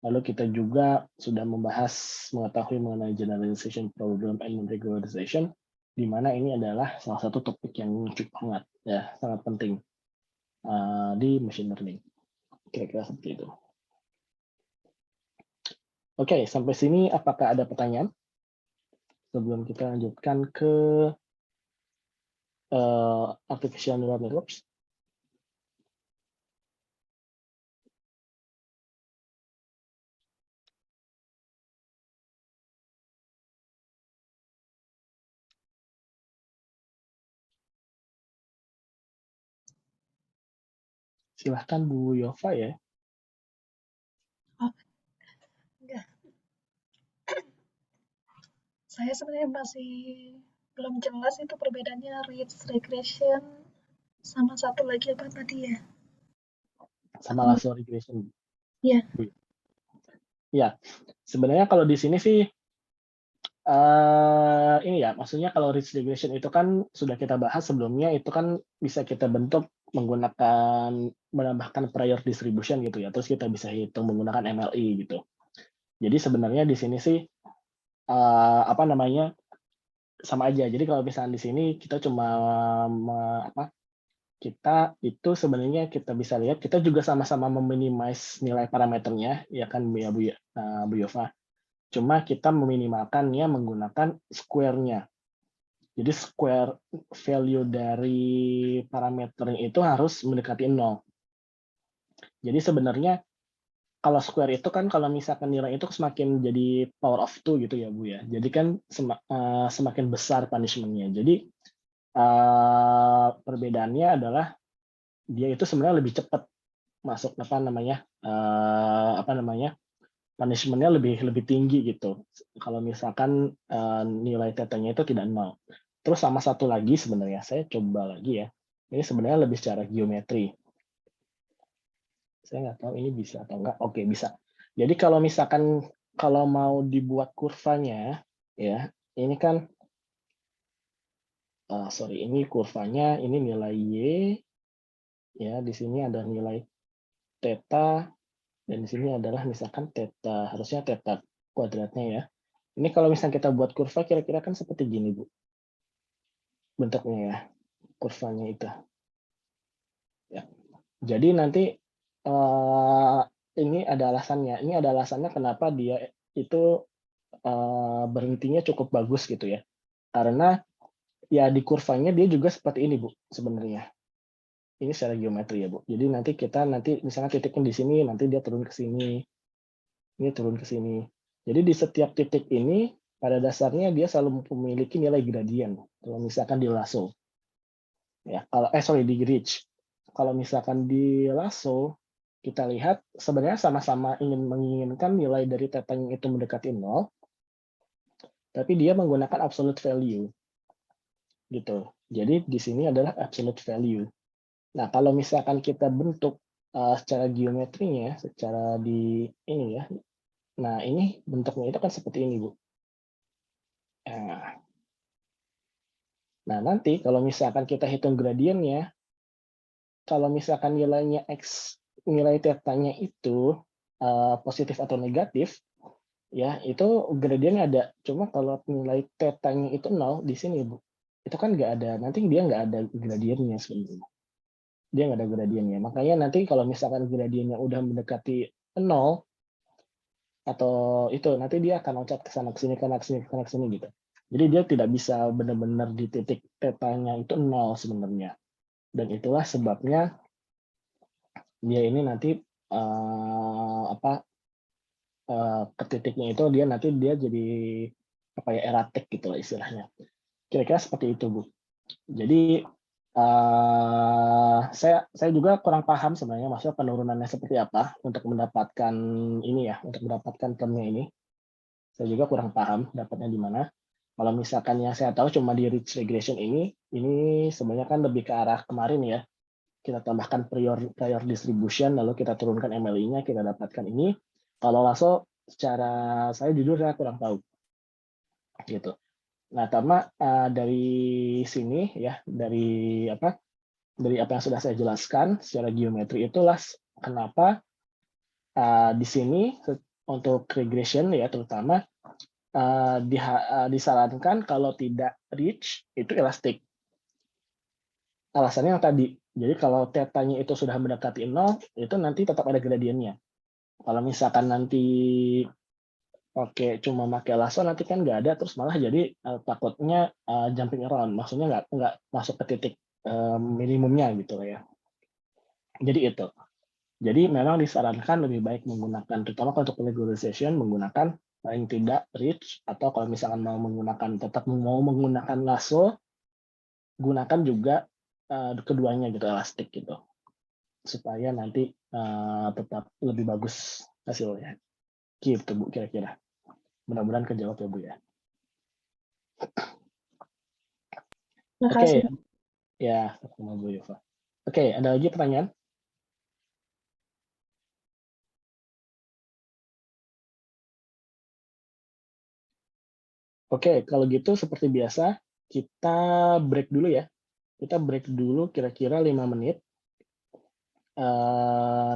Lalu kita juga sudah mengetahui mengenai generalization problem and regularization, di mana ini adalah salah satu topik yang cukup hangat, ya, sangat penting di machine learning. Kira-kira seperti itu. Oke, sampai sini apakah ada pertanyaan? Sebelum kita lanjutkan ke artificial neural networks. Silahkan Bu Yova ya. Oh, enggak. Saya sebenarnya masih belum jelas itu perbedaannya ridge regression sama satu lagi apa tadi ya? Sama lasso regression. Iya. Ya, sebenarnya kalau di sini sih Ini ya, maksudnya kalau ridge regression itu kan sudah kita bahas sebelumnya, itu kan bisa kita bentuk menggunakan menambahkan prior distribution gitu ya, terus kita bisa hitung menggunakan MLE gitu. Jadi sebenarnya di sini sih, apa namanya, sama aja. Jadi kalau misalnya di sini kita cuma kita itu sebenarnya kita bisa lihat, kita juga sama-sama meminimize nilai parameternya, ya kan Bu Yova? Cuma kita meminimalkannya menggunakan square-nya. Jadi square value dari parameternya itu harus mendekati 0. Jadi sebenarnya kalau square itu kan kalau misalkan nilai itu semakin jadi power of 2 gitu ya Bu ya. Jadi kan semakin besar punishment-nya. Jadi perbedaannya adalah dia itu sebenarnya lebih cepat masuk apa namanya punishment-nya lebih tinggi gitu. Kalau misalkan nilai tetanya itu tidak 0. Terus sama satu lagi sebenarnya, saya coba lagi ya. Ini sebenarnya lebih secara geometri. Saya nggak tahu ini bisa atau enggak. Oke, bisa. Jadi kalau misalkan kalau mau dibuat kurvanya, ya, ini kan, sorry, ini kurvanya, ini nilai Y, ya, di sini ada nilai theta, dan di sini adalah misalkan theta, harusnya theta kuadratnya ya. Ini kalau misalnya kita buat kurva, kira-kira kan seperti gini, Bu, bentuknya ya, kurvanya itu. Ya. Jadi nanti ini ada alasannya. Ini ada alasannya kenapa dia itu berhentinya cukup bagus gitu ya. Karena ya di kurvanya dia juga seperti ini Bu sebenarnya. Ini secara geometri ya Bu. Jadi nanti misalnya titiknya di sini, nanti dia turun ke sini, ini turun ke sini. Jadi di setiap titik ini pada dasarnya dia selalu memiliki nilai gradien. Kalau misalkan di lasso, ya kalau di ridge. Kalau misalkan di lasso, kita lihat sebenarnya sama-sama menginginkan nilai dari tetanya itu mendekati 0, tapi dia menggunakan absolute value gitu. Jadi di sini adalah absolute value. Nah, kalau misalkan kita bentuk secara geometrinya, secara di ini ya. Nah, ini bentuknya itu kan seperti ini, Bu. Nah, nanti kalau misalkan kita hitung gradiennya, kalau misalkan nilainya X, nilai tetanya itu positif atau negatif, ya itu gradiennya ada. Cuma kalau nilai tetanya itu 0 di sini, Bu, itu kan nggak ada, nanti dia nggak ada gradiennya sebenarnya. Dia nggak ada gradiennya. Makanya nanti kalau misalkan gradiennya udah mendekati 0, atau itu nanti dia akan loncat ke sana, ke sini, ke sana, ke sini, ke sana, ke sini gitu. Jadi dia tidak bisa benar-benar di titik tetanya itu 0 sebenarnya. Dan itulah sebabnya dia ini nanti ke titiknya itu dia jadi apa ya, erratic gitu lah istilahnya. Kira-kira seperti itu Bu. Jadi saya juga kurang paham sebenarnya maksudnya penurunannya seperti apa untuk mendapatkan ini ya, untuk mendapatkan termnya ini. Saya juga kurang paham dapatnya di mana. Kalau misalkan yang saya tahu cuma di ridge regression ini sebenarnya kan lebih ke arah kemarin ya. Kita tambahkan prior distribution, lalu kita turunkan MLI-nya, kita dapatkan ini. Kalau lasso, secara saya jujur saya kurang tahu. Gitu. Nah, dari sini ya, dari apa yang sudah saya jelaskan secara geometri itulah kenapa di sini untuk regression ya terutama disarankan kalau tidak ridge itu elastik. Alasannya yang tadi, jadi kalau tetanya itu sudah mendekati 0, itu nanti tetap ada gradiennya. Kalau misalkan nanti cuma pakai lasso nanti kan nggak ada, terus malah jadi takutnya jumping around, maksudnya nggak masuk ke titik minimumnya gitu ya. Jadi itu. Jadi memang disarankan lebih baik menggunakan, terutama untuk regularization, menggunakan paling tidak ridge, atau kalau misalkan tetap mau menggunakan lasso, gunakan juga keduanya gitu, elastik gitu, supaya nanti tetap lebih bagus hasilnya. Gitu Bu, kira-kira. Mudah-mudahan kejawab ya Bu ya. Oke, Makasih. ya, sama Bu Yufa. Oke, ada lagi pertanyaan? Oke, kalau gitu seperti biasa, kita break dulu ya. Kita break dulu kira-kira 5 menit,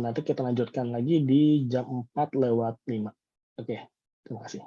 nanti kita lanjutkan lagi di jam 4:05. Oke, terima kasih.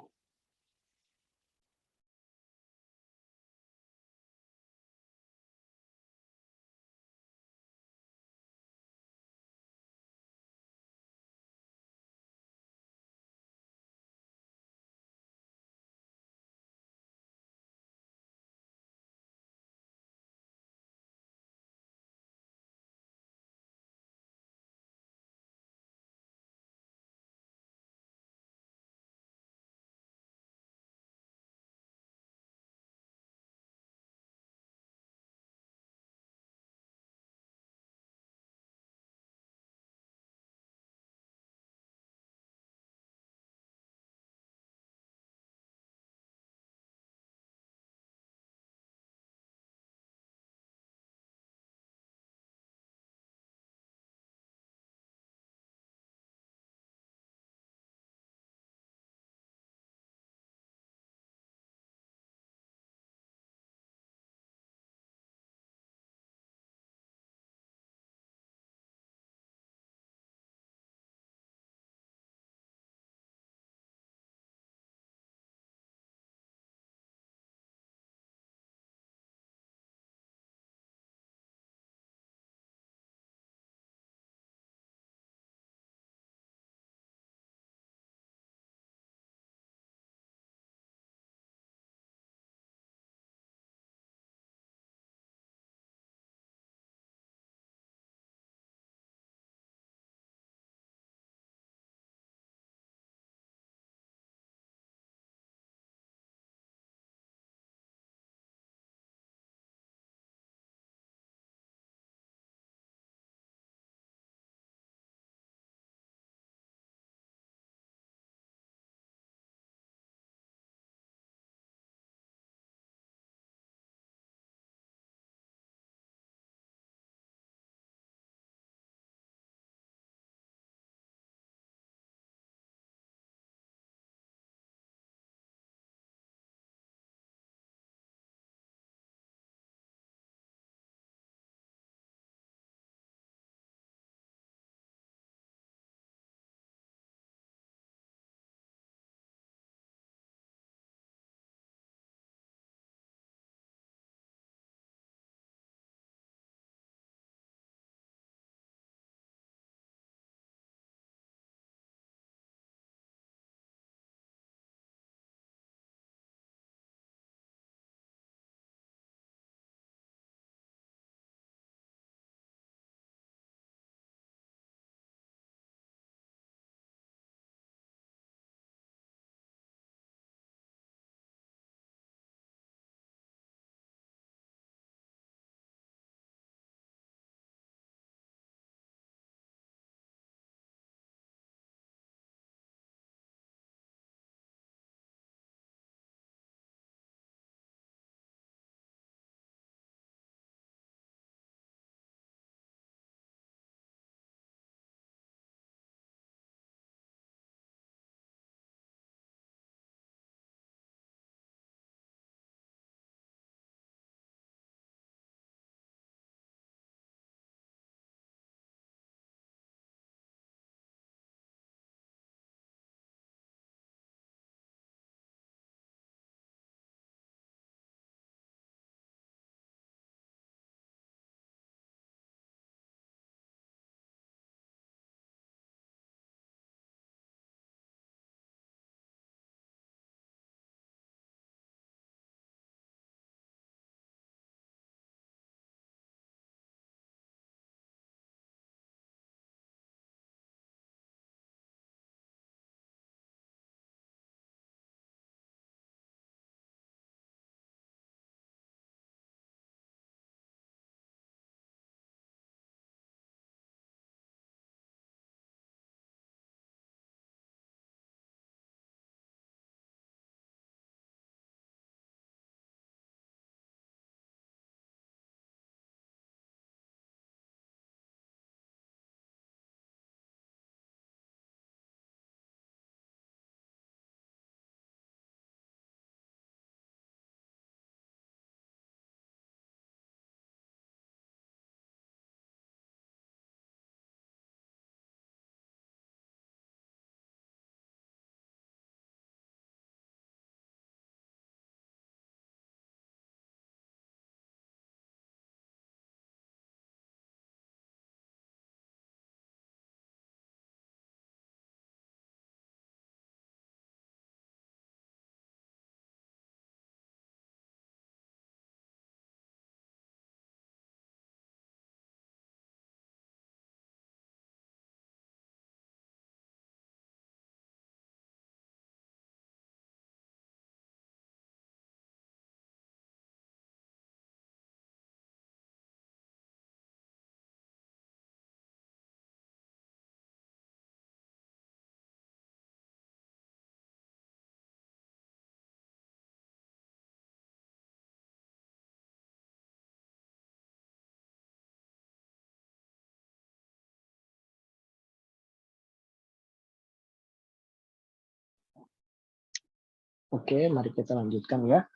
Oke, mari kita lanjutkan ya.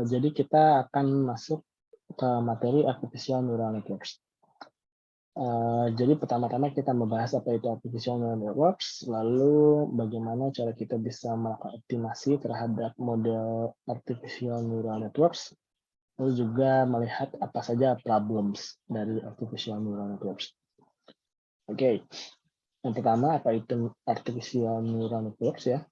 Jadi kita akan masuk ke materi artificial neural networks. Jadi pertama-tama kita membahas apa itu artificial neural networks, lalu bagaimana cara kita bisa melakukan optimasi terhadap model artificial neural networks, lalu juga melihat apa saja problems dari artificial neural networks. Oke, yang pertama apa itu artificial neural networks ya?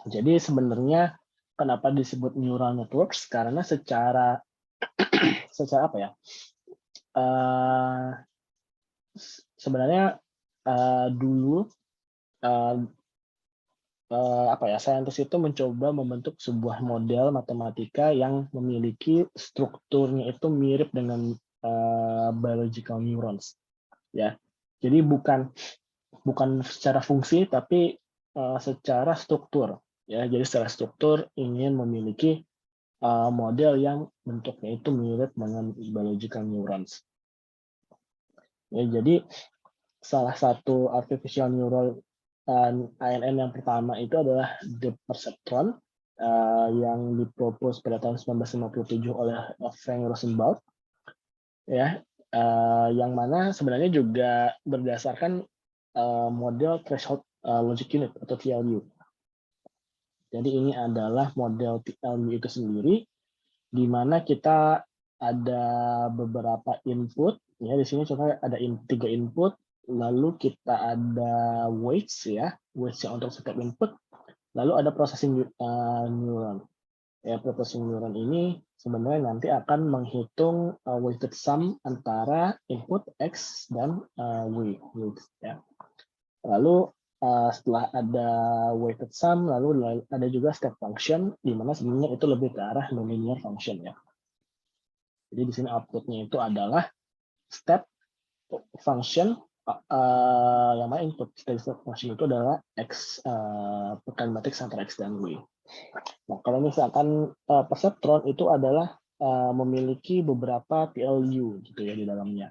Jadi sebenarnya kenapa disebut neural networks? Karena secara apa ya? Sebenarnya dulu apa ya, saintis itu mencoba membentuk sebuah model matematika yang memiliki strukturnya itu mirip dengan biological neurons, ya. Jadi bukan secara fungsi tapi secara struktur, ya. Jadi secara struktur ingin memiliki model yang bentuknya itu mirip dengan biological neurons. Ya, jadi salah satu artificial neural ANN yang pertama itu adalah the perceptron yang dipropos pada tahun 1957 oleh Frank Rosenbaum, ya, yang mana sebenarnya juga berdasarkan model threshold logic unit atau TLU. Jadi ini adalah model TLU itu sendiri, di mana kita ada beberapa input, ya di sini contohnya ada 3 input, lalu kita ada weights ya, weights yang untuk setiap input, lalu ada processing neuron. Ya, processing neuron ini sebenarnya nanti akan menghitung weighted sum antara input X dan weights ya. Lalu setelah ada weighted sum, lalu ada juga step function, di mana sebenarnya itu lebih ke arah nonlinear function ya. Jadi di sini outputnya itu adalah step function yang mana input dari step function itu adalah x kinematik antara x dan y. Nah, kalau misalkan perceptron itu adalah memiliki beberapa TLU gitu ya di dalamnya.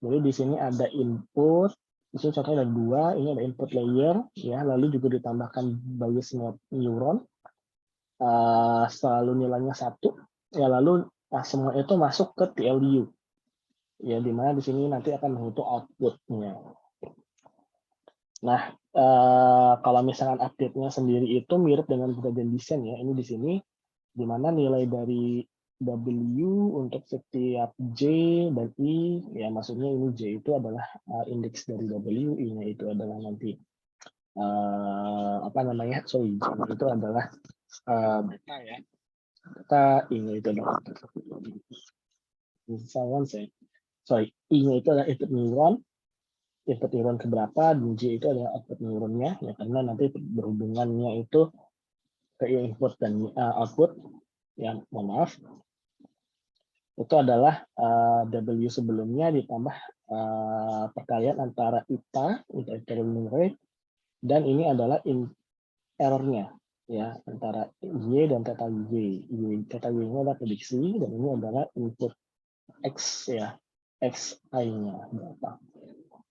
Jadi di sini ada input, di sini contohnya ada 2, ini ada input layer ya, lalu juga ditambahkan bias neuron, selalu nilainya 1 ya, lalu semua itu masuk ke TLU. Ya, di mana di sini nanti akan menghitung output-nya. Nah, kalau misalkan update-nya sendiri itu mirip dengan gradient descent ya. Ini di sini, di mana nilai dari W untuk setiap J dan I, ya maksudnya ini J itu adalah indeks dari W, I-nya itu adalah nanti apa namanya? Sorry, J itu adalah beta ya. Beta, I-nya itu adalah sorry, I-nya itu adalah input neuron keberapa, dan J itu adalah output neuronnya, ya karena nanti berhubungannya itu ke input dan output, ya mohon maaf, itu adalah W sebelumnya ditambah perkalian antara ITA, interval rate, dan ini adalah errornya, ya antara Y dan theta Y. Theta Y ini adalah prediksi, dan ini adalah input X ya, XI-nya berapa.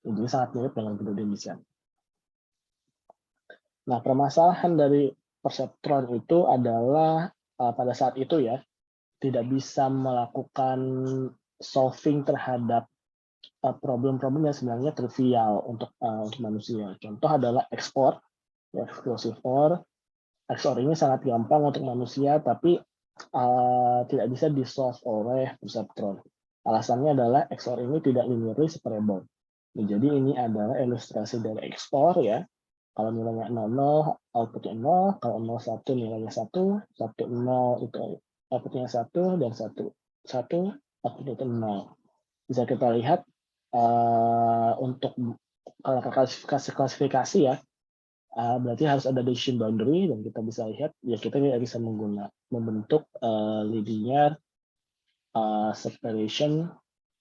Jadi sangat mirip dengan gradient descent. Nah, permasalahan dari perceptron itu adalah pada saat itu ya, tidak bisa melakukan solving terhadap problem-problem yang sebenarnya trivial untuk manusia. Contoh adalah export, ya, explosive OR. XOR ini sangat gampang untuk manusia, tapi tidak bisa di-solve oleh perceptron. Alasannya adalah XOR ini tidak linearly separable. Jadi ini adalah ilustrasi dari XOR ya. Kalau nilainya 00, outputnya 0. Kalau 01 nilainya 1. 10 itu outputnya 1. Dan 11 outputnya itu 0. Bisa kita lihat untuk klasifikasi ya, berarti harus ada decision boundary, dan kita bisa lihat ya kita tidak bisa membentuk linear separation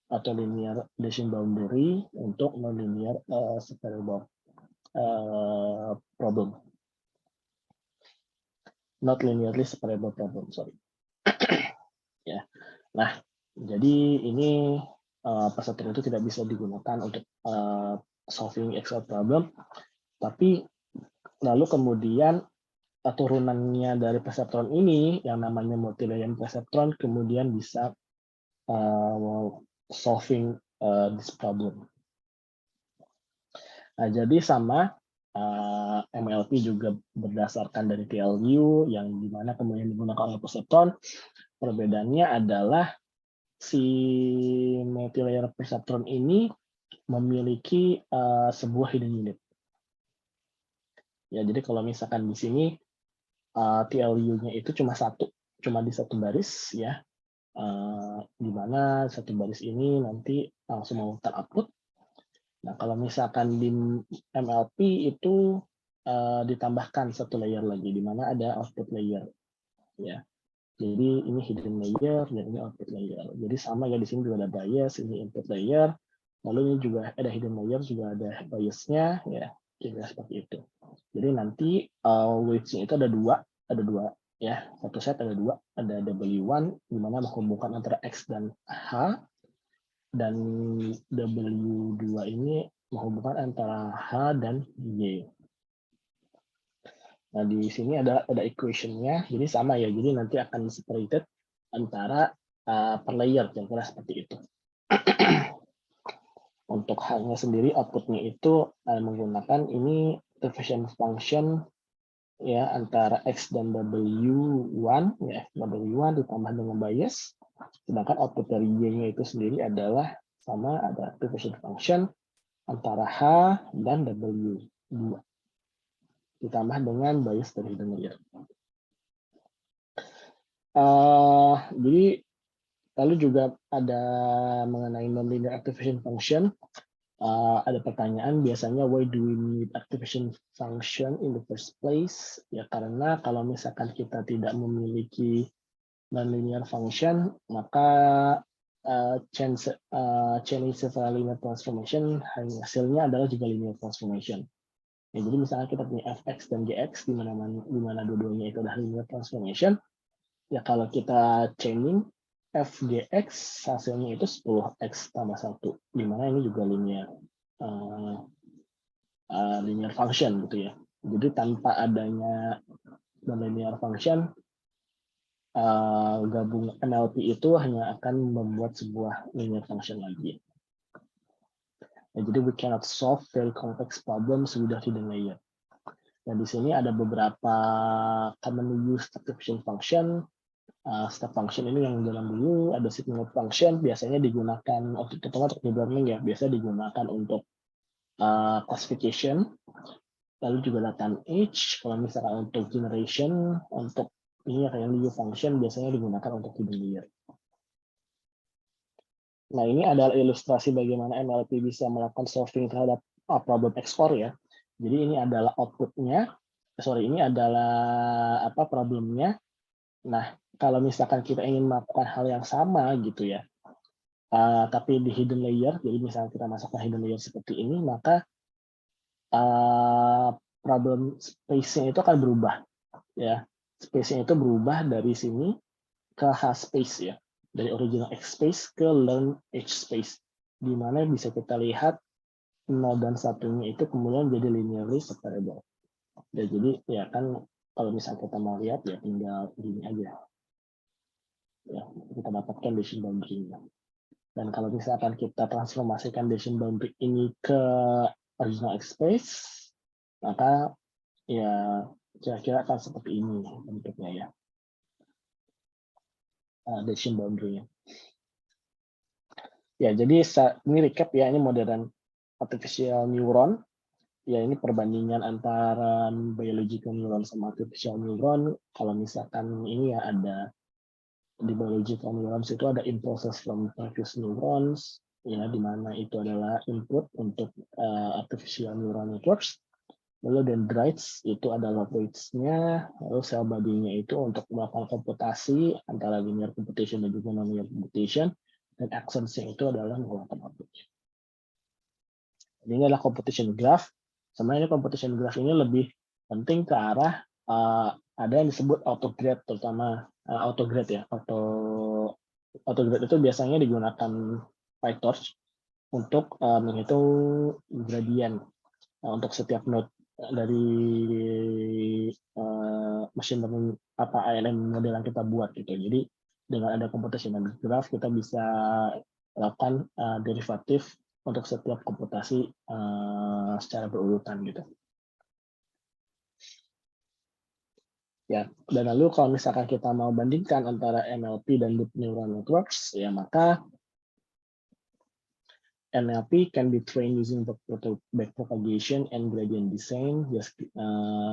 atau linear decision boundary untuk non-linear separable problem, not linearly separable problem, sorry. Ya, nah jadi ini perceptron itu tidak bisa digunakan untuk solving XOR problem. Tapi lalu kemudian turunannya dari perseptron ini yang namanya multilayer perseptron kemudian bisa solving this problem. Nah, jadi sama MLP juga berdasarkan dari TLU yang dimana kemudian digunakan oleh perseptron. Perbedaannya adalah si multilayer perseptron ini memiliki sebuah hidden unit. Ya, jadi kalau misalkan di sini TLU-nya itu cuma di satu baris ya, di mana satu baris ini nanti langsung mau ter-output. Nah, kalau misalkan di MLP itu ditambahkan satu layer lagi, di mana ada output layer. Ya, jadi ini hidden layer dan ini output layer. Jadi sama ya, di sini juga ada bias, ini input layer. Lalu ini juga ada hidden layer, juga ada biasnya, ya, kira seperti itu. Jadi nanti weights-nya itu ada dua ya, satu set ada dua, ada W1 di mana menghubungkan antara X dan H, dan W2 ini menghubungkan antara H dan Y. Nah, di sini ada equation-nya, jadi sama ya, jadi nanti akan separated antara per layer, kira-kira seperti itu. Untuk H-nya sendiri, output-nya itu menggunakan ini division function ya antara X dan W1 ya, W1 ditambah dengan bias, sedangkan output dari Y-nya itu sendiri adalah sama, ada division function antara H dan W2 ditambah dengan bias dari hidden layer. Jadi lalu juga ada mengenai nonlinear activation function. Ada pertanyaan biasanya, why do we need activation function in the first place? Ya karena kalau misalkan kita tidak memiliki nonlinear function, maka change several linear transformation hasilnya adalah juga linear transformation. Ya, jadi misalnya kita punya fx dan gx di mana dua-duanya itu adalah linear transformation. Ya kalau kita chaining fgx hasilnya itu 10x tambah 1, di mana ini juga linear function gitu ya. Jadi tanpa adanya nonlinear function, gabung MLP itu hanya akan membuat sebuah linear function lagi. Ya, jadi we cannot solve very complex problems without hidden layer. Dan di sini ada beberapa commonly used activation function. Step function ini yang dalam dulu ada signal function, biasanya digunakan untuk deep learning ya, biasa digunakan untuk classification, lalu juga data and age. Kalau misalkan untuk generation, untuk ini kayak liu function biasanya digunakan untuk hidden layer. Nah, ini adalah ilustrasi bagaimana MLP bisa melakukan solving terhadap problem XOR ya. Jadi ini adalah outputnya, ini adalah problemnya. Nah, kalau misalkan kita ingin melakukan hal yang sama gitu ya, tapi di hidden layer, jadi misalnya kita masukkan hidden layer seperti ini, maka problem space-nya itu akan berubah ya. Space-nya itu berubah dari sini ke H space ya, dari original X space ke learn H space, di mana bisa kita lihat 0 dan 1-nya itu kemudian jadi linearly separable. Ya, jadi ya kan kalau misalnya kita mau lihat ya tinggal gini aja. Ya, kita dapatkan decision boundary-nya. Dan kalau misalkan kita transformasikan decision boundary ini ke original X space, maka ya kira-kira akan seperti ini bentuknya ya. Decision boundary-nya. Ya, jadi ini recap ya, ini modern artificial neuron. Ya, ini perbandingan antara biological neuron sama artificial neuron. Kalau misalkan ini ya ada di biological neurons itu ada impulses from previous neurons, ya, di mana itu adalah input untuk artificial neural networks. Lalu dendrites itu adalah weights-nya, lalu cell body-nya itu untuk melakukan komputasi antara linear computation dan juga non-linear computation, dan axons-nya itu adalah melakukan output. Ini adalah competition graph. Sebenarnya competition graph ini lebih penting ke arah ada yang disebut autograde, terutama autograde ya. Autograde itu biasanya digunakan PyTorch untuk menghitung gradient untuk setiap node. dari machine learning ANN model yang kita buat gitu. Jadi dengan ada computational graph kita bisa lakukan derivatif untuk setiap komputasi secara berurutan gitu. Ya, dan lalu kalau misalkan kita mau bandingkan antara NLP dan deep neural networks, ya maka NLP can be trained using backpropagation and gradient descent, just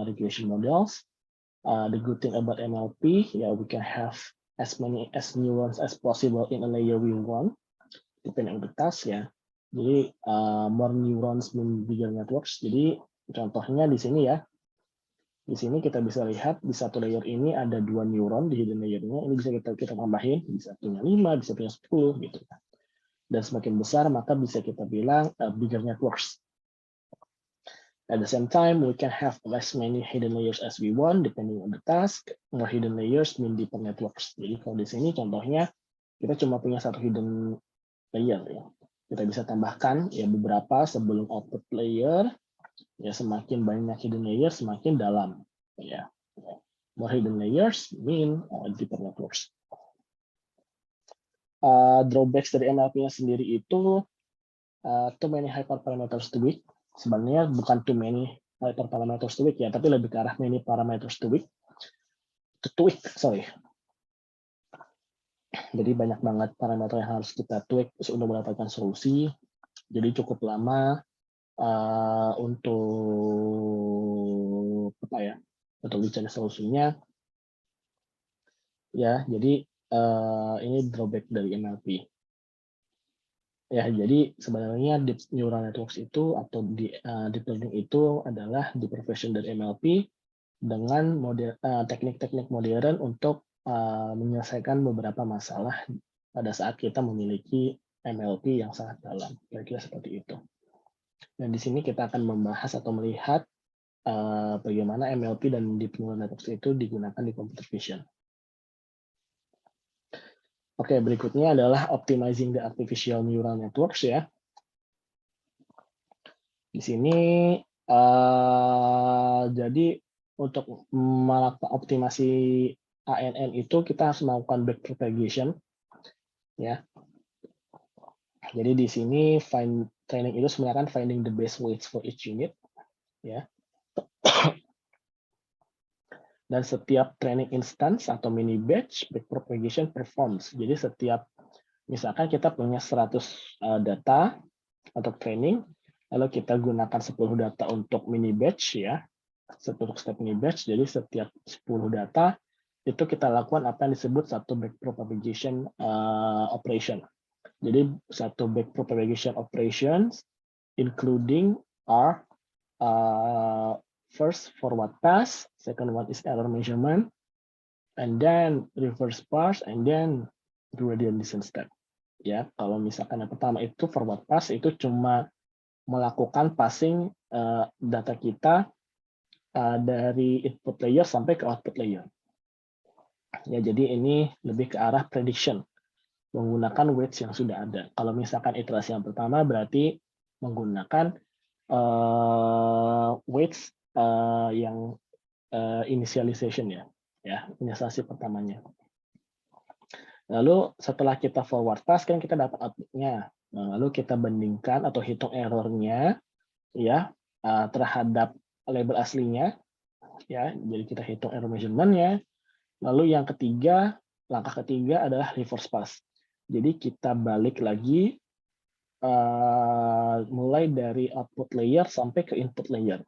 regression models. The good thing about NLP, yeah, we can have as many neurons as possible in a layer we want, depending on the task ya. Jadi more neurons mean bigger networks. Jadi contohnya di sini ya. Di sini kita bisa lihat di satu layer ini ada 2 neuron di hidden layer-nya. Ini bisa kita tambahin, bisa punya 5, bisa punya 10 gitu. Dan semakin besar maka bisa kita bilang bigger networks. At the same time, we can have as many hidden layers as we want depending on the task. More hidden layers mean deeper networks. Jadi kalau di sini contohnya kita cuma punya satu hidden layer ya. Kita bisa tambahkan ya beberapa sebelum output layer. Ya semakin banyak hidden layers semakin dalam ya. More hidden layers mean deeper networks. Drawbacks dari NLP-nya sendiri itu too many hyperparameters to weak. Sebenarnya bukan too many hyperparameters to weak ya, tapi lebih ke arah many parameters to weak. To tweak, sorry. Jadi banyak banget parameter yang harus kita tweak untuk mendapatkan solusi. Jadi cukup lama untuk apa ya? Untuk dicari solusinya. Ya, jadi ini drawback dari NLP. Ya, jadi sebenarnya deep neural networks itu atau deep learning itu adalah deeper version dari NLP dengan teknik-teknik modern untuk menyelesaikan beberapa masalah pada saat kita memiliki NLP yang sangat dalam. Kira-kira seperti itu. Dan di sini kita akan membahas atau melihat bagaimana NLP dan deep neural networks itu digunakan di computer vision. Oke, berikutnya adalah optimizing the artificial neural networks ya. Di sini jadi untuk melakukan optimasi ANN itu kita harus melakukan backpropagation ya. Jadi di sini training itu sebenarnya kan finding the best weights for each unit ya. Dan setiap training instance atau mini batch backpropagation performs. Jadi setiap misalkan kita punya 100 data untuk training, lalu kita gunakan 10 data untuk mini batch ya. Untuk step mini batch, jadi setiap 10 data itu kita lakukan apa yang disebut satu backpropagation operation. Jadi satu backpropagation operations including are first forward pass, second one is error measurement, and then reverse pass, and then gradient descent step. Ya, kalau misalkan yang pertama itu forward pass itu cuma melakukan passing data kita dari input layer sampai ke output layer. Ya, jadi ini lebih ke arah prediction menggunakan weights yang sudah ada. Kalau misalkan iterasi yang pertama berarti menggunakan weights yang initialization ya inisialisasi pertamanya. Lalu setelah kita forward pass kan kita dapat outputnya. Lalu kita bandingkan atau hitung errornya ya terhadap label aslinya ya. Jadi kita hitung error measurement-nya. Lalu yang ketiga, langkah ketiga adalah reverse pass. Jadi kita balik lagi mulai dari output layer sampai ke input layer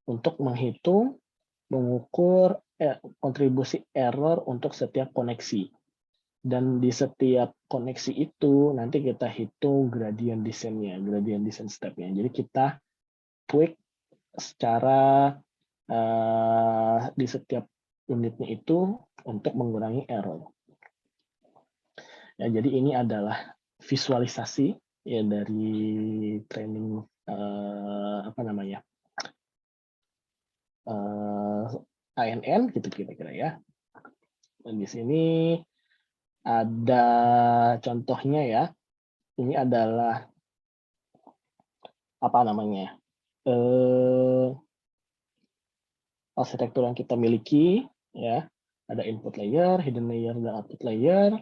untuk menghitung, mengukur kontribusi error untuk setiap koneksi. Dan di setiap koneksi itu nanti kita hitung gradient descent-nya, gradient descent step-nya. Jadi kita tweak secara di setiap unitnya itu untuk mengurangi error. Ya, jadi ini adalah visualisasi ya dari training ANN gitu kira-kira ya. Dan di sini ada contohnya ya. Ini adalah arsitektur yang kita miliki, ya. Ada input layer, hidden layer, dan output layer.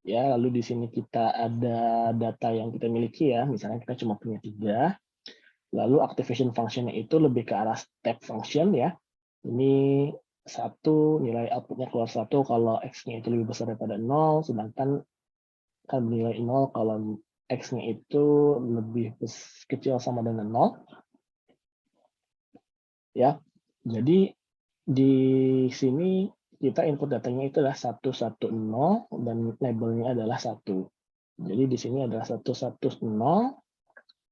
Ya, lalu di sini kita ada data yang kita miliki ya, misalnya kita cuma punya 3. Lalu activation function-nya itu lebih ke arah step function ya. Ini 1, nilai output-nya keluar 1 kalau X-nya itu lebih besar daripada 0, sedangkan kan nilai 0 kalau X-nya itu lebih kecil sama dengan 0. Ya, jadi di sini kita input datanya itu adalah 110 dan labelnya adalah 1. Jadi di sini adalah 110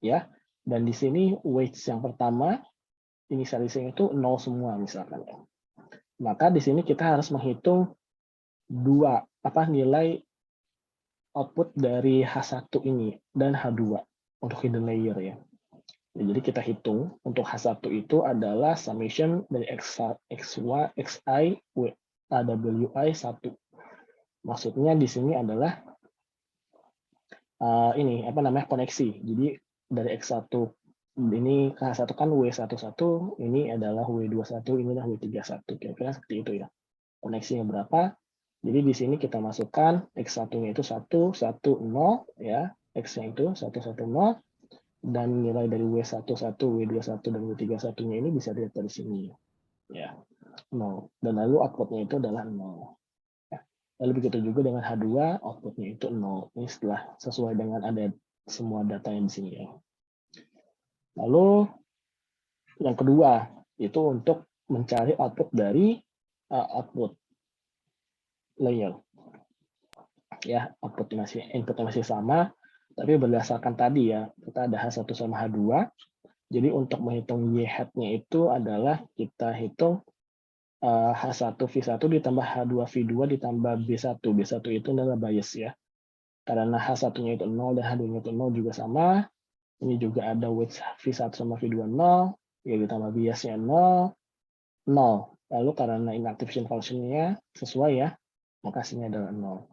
ya. Dan di sini weights yang pertama initializing itu 0 semua misalkan ya. Maka di sini kita harus menghitung nilai output dari H1 ini dan H2 untuk hidden layer ya. Jadi kita hitung untuk H1 itu adalah summation dari XI AWI 1. Maksudnya di sini adalah koneksi. Jadi dari X1 ini ke H1 kan W11, ini adalah W21, ini adalah W31. Kira-kira seperti itu ya. Koneksinya berapa? Jadi di sini kita masukkan X1-nya itu 1, 1, 0 ya. X-nya itu 1, 1, 0. Dan nilai dari W11, W21, dan W31-nya ini bisa dilihat dari sini. Ya, 0. Dan lalu output-nya itu adalah 0. Ya. Lalu begitu juga dengan H2, output-nya itu 0. Ini setelah sesuai dengan ada semua data yang di sini ya. Lalu yang kedua itu untuk mencari output dari output layer. Ya, inputnya masih sama, tapi berdasarkan tadi ya, kita ada H1 sama H2. Jadi untuk menghitung Y hat-nya itu adalah kita hitung H1 V1 ditambah H2 V2 ditambah B1. B1 itu adalah bias ya. Karena H1-nya itu 0 dan H2-nya itu 0 juga sama. Ini juga ada weights V1 sama V2 0, ya ditambah biasnya 0, 0. Lalu karena inactivation function-nya sesuai ya, maka hasilnya adalah 0.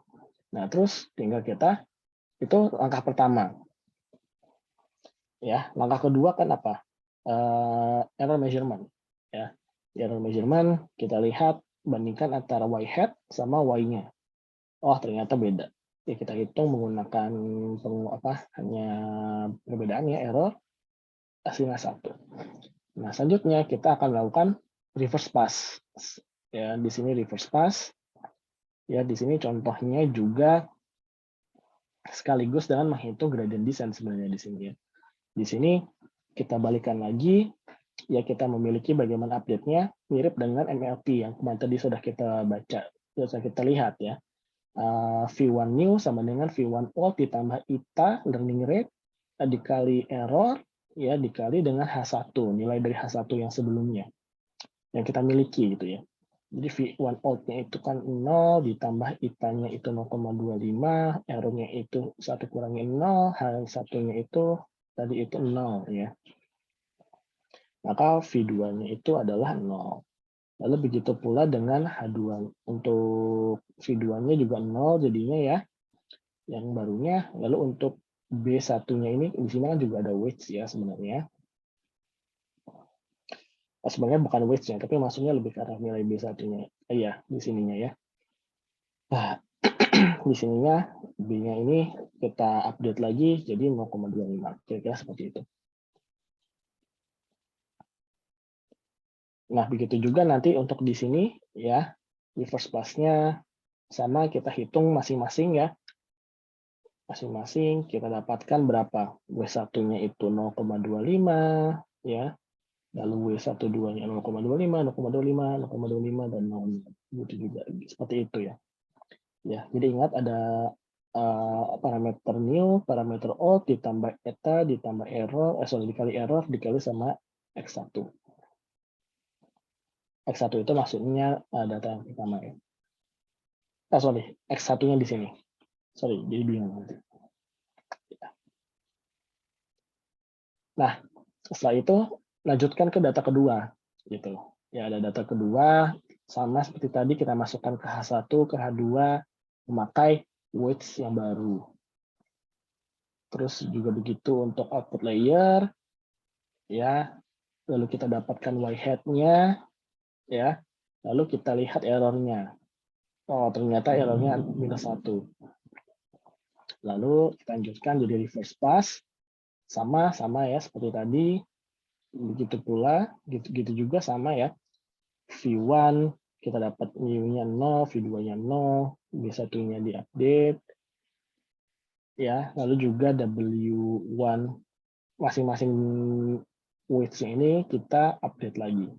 Nah, terus tinggal kita, itu langkah pertama. Ya, langkah kedua kan apa? Error measurement. Ya, error measurement kita lihat bandingkan antara Y hat sama Y-nya. Oh, ternyata beda. Ya, kita hitung menggunakan hanya perbedaannya error, hasilnya 1. Nah, selanjutnya kita akan melakukan reverse pass. Ya, di sini reverse pass. Ya, di sini contohnya juga sekaligus dengan menghitung gradient descent sebenarnya di sini ya. Di sini kita balikan lagi, ya kita memiliki bagaimana update-nya mirip dengan MLP yang kemarin tadi sudah kita baca, sudah kita lihat ya. V1 new sama dengan V1 old ditambah ITA learning rate dikali error ya dikali dengan H1, nilai dari H1 yang sebelumnya yang kita miliki gitu ya. Jadi V1 old-nya itu kan 0 ditambah ITA-nya itu 0,25, error-nya itu 1 kurangi 0, H1-nya itu tadi itu 0 ya. Maka V2-nya itu adalah 0. Lalu begitu pula dengan H2. Untuk V2-nya juga 0 jadinya ya. Yang barunya. Lalu untuk B1-nya ini di sini kan juga ada weights ya sebenarnya. Sebenarnya bukan weights-nya, tapi maksudnya lebih ke arah nilai B1-nya. Iya, di sininya ya. Nah, di sininya B-nya ini kita update lagi jadi 0,25. Kira-kira seperti itu. Nah, begitu juga nanti untuk di sini ya, reverse pass-nya sama kita hitung masing-masing ya. Masing-masing kita dapatkan berapa. W1-nya itu 0,25 ya. Lalu W12-nya 0,25, 0,25, 0,25 dan 0. Gitu juga seperti itu ya. Ya, jadi ingat ada parameter new, parameter old ditambah eta ditambah error, dikali error dikali sama X1. X1 itu maksudnya data yang pertama ya. X1-nya di sini. Sorry, jadi bingung nanti. Nah, setelah itu lanjutkan ke data kedua, gitu. Ya, ada data kedua, sama seperti tadi kita masukkan ke H1, ke H2, memakai weights yang baru. Terus juga begitu untuk output layer, ya. Lalu kita dapatkan Y hat-nya, ya. Lalu kita lihat errornya. Oh, ternyata errornya -1. Lalu kita lanjutkan jadi reverse pass, sama ya seperti tadi. Begitu pula, gitu juga sama ya. V1 kita dapat new-nya 0, V2-nya 0, V1-nya diupdate. Ya, lalu juga W1 masing-masing weights-nya ini kita update lagi.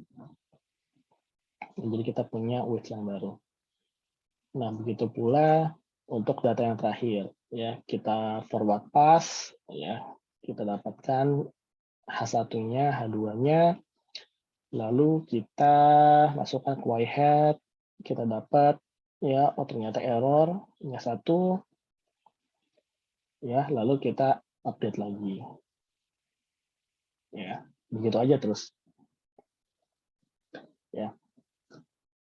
Jadi kita punya weights yang baru. Nah, begitu pula untuk data yang terakhir, ya kita forward pass, ya kita dapatkan H1-nya, H2-nya, lalu kita masukkan ke Y-head, kita dapat ya, oh ternyata error, nya 1, ya lalu kita update lagi, ya begitu aja terus, ya.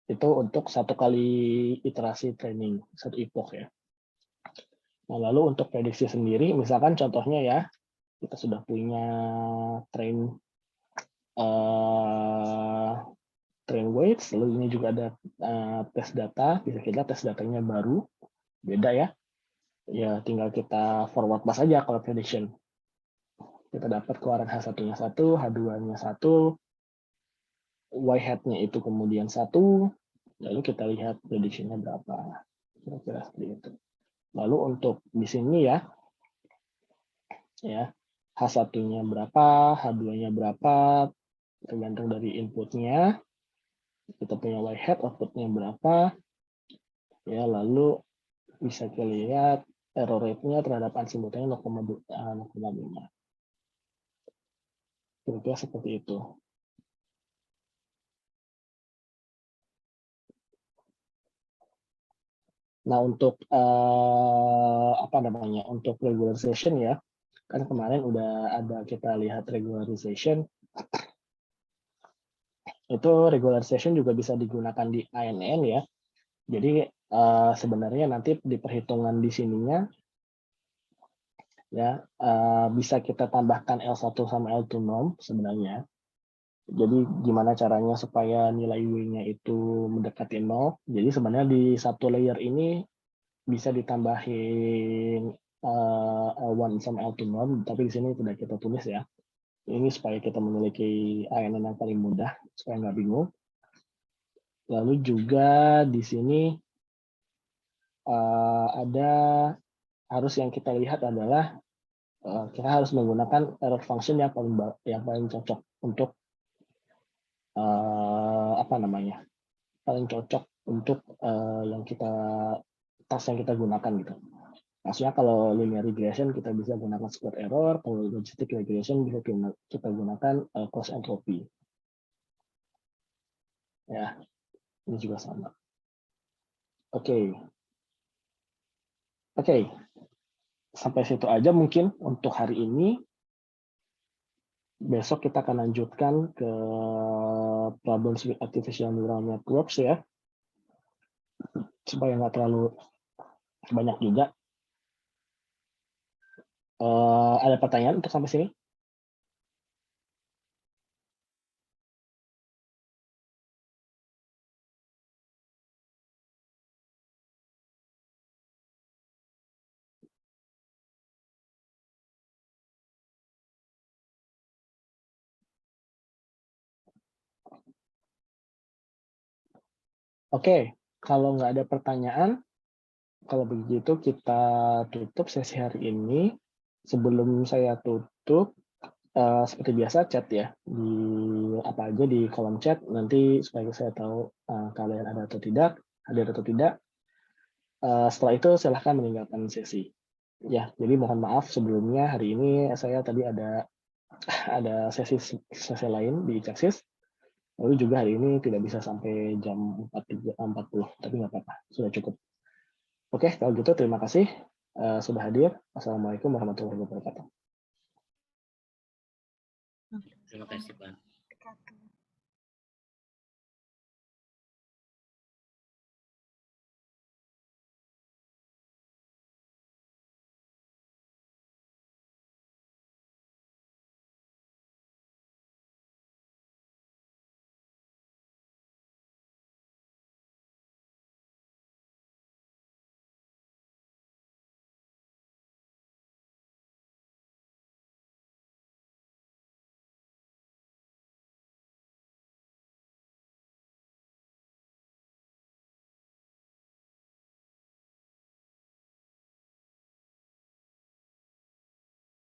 Itu untuk satu kali iterasi training, satu epoch ya. Nah, lalu untuk prediksi sendiri, misalkan contohnya ya, kita sudah punya train weights, lalu ini juga ada tes data, bisa kita tes datanya baru, beda ya. Ya tinggal kita forward pass aja kalau prediction. Kita dapat keluaran H1-nya 1, H2-nya 1, Y-head-nya itu kemudian 1, lalu kita lihat prediction-nya berapa. Kira-kira seperti itu. Lalu untuk di sini ya H1-nya berapa, H2-nya berapa, tergantung dari inputnya. Kita punya Y-head, output-nya berapa, ya lalu bisa kita lihat error rate-nya terhadap azimuthnya 0,5. Kira-kira seperti itu. Nah, untuk untuk regularization ya, kan kemarin udah ada kita lihat regularization. Itu regularization juga bisa digunakan di ANN ya. Jadi sebenarnya nanti di perhitungan di sininya ya bisa kita tambahkan L1 sama L2 norm sebenarnya. Jadi gimana caranya supaya nilai W-nya itu mendekati 0. Jadi sebenarnya di satu layer ini bisa ditambahin L1 sama L2 norm, tapi di sini tidak kita tulis ya. Ini supaya kita memiliki ANN yang paling mudah, supaya nggak bingung. Lalu juga di sini ada harus yang kita lihat adalah kita harus menggunakan error function yang paling cocok untuk paling cocok untuk task yang kita gunakan gitu. Maksudnya kalau linear regression kita bisa gunakan square error, kalau logistic regression bisa kita gunakan cross entropy. Ya, ini juga sama. Oke. Sampai situ aja mungkin untuk hari ini. Besok kita akan lanjutkan ke problems with artificial neural networks ya, supaya nggak terlalu banyak juga. Ada pertanyaan untuk sampai sini? Oke, kalau nggak ada pertanyaan, kalau begitu kita tutup sesi hari ini. Sebelum saya tutup, seperti biasa chat ya, di apa aja di kolom chat, nanti supaya saya tahu kalian ada atau tidak, hadir atau tidak. Setelah itu silahkan meninggalkan sesi. Ya, jadi mohon maaf sebelumnya hari ini saya tadi ada sesi lain di Caksis. Lalu juga hari ini tidak bisa sampai jam 4.40, tapi nggak apa-apa, sudah cukup. Oke, kalau gitu terima kasih sudah hadir. Assalamualaikum warahmatullahi wabarakatuh. Terima kasih, Pak.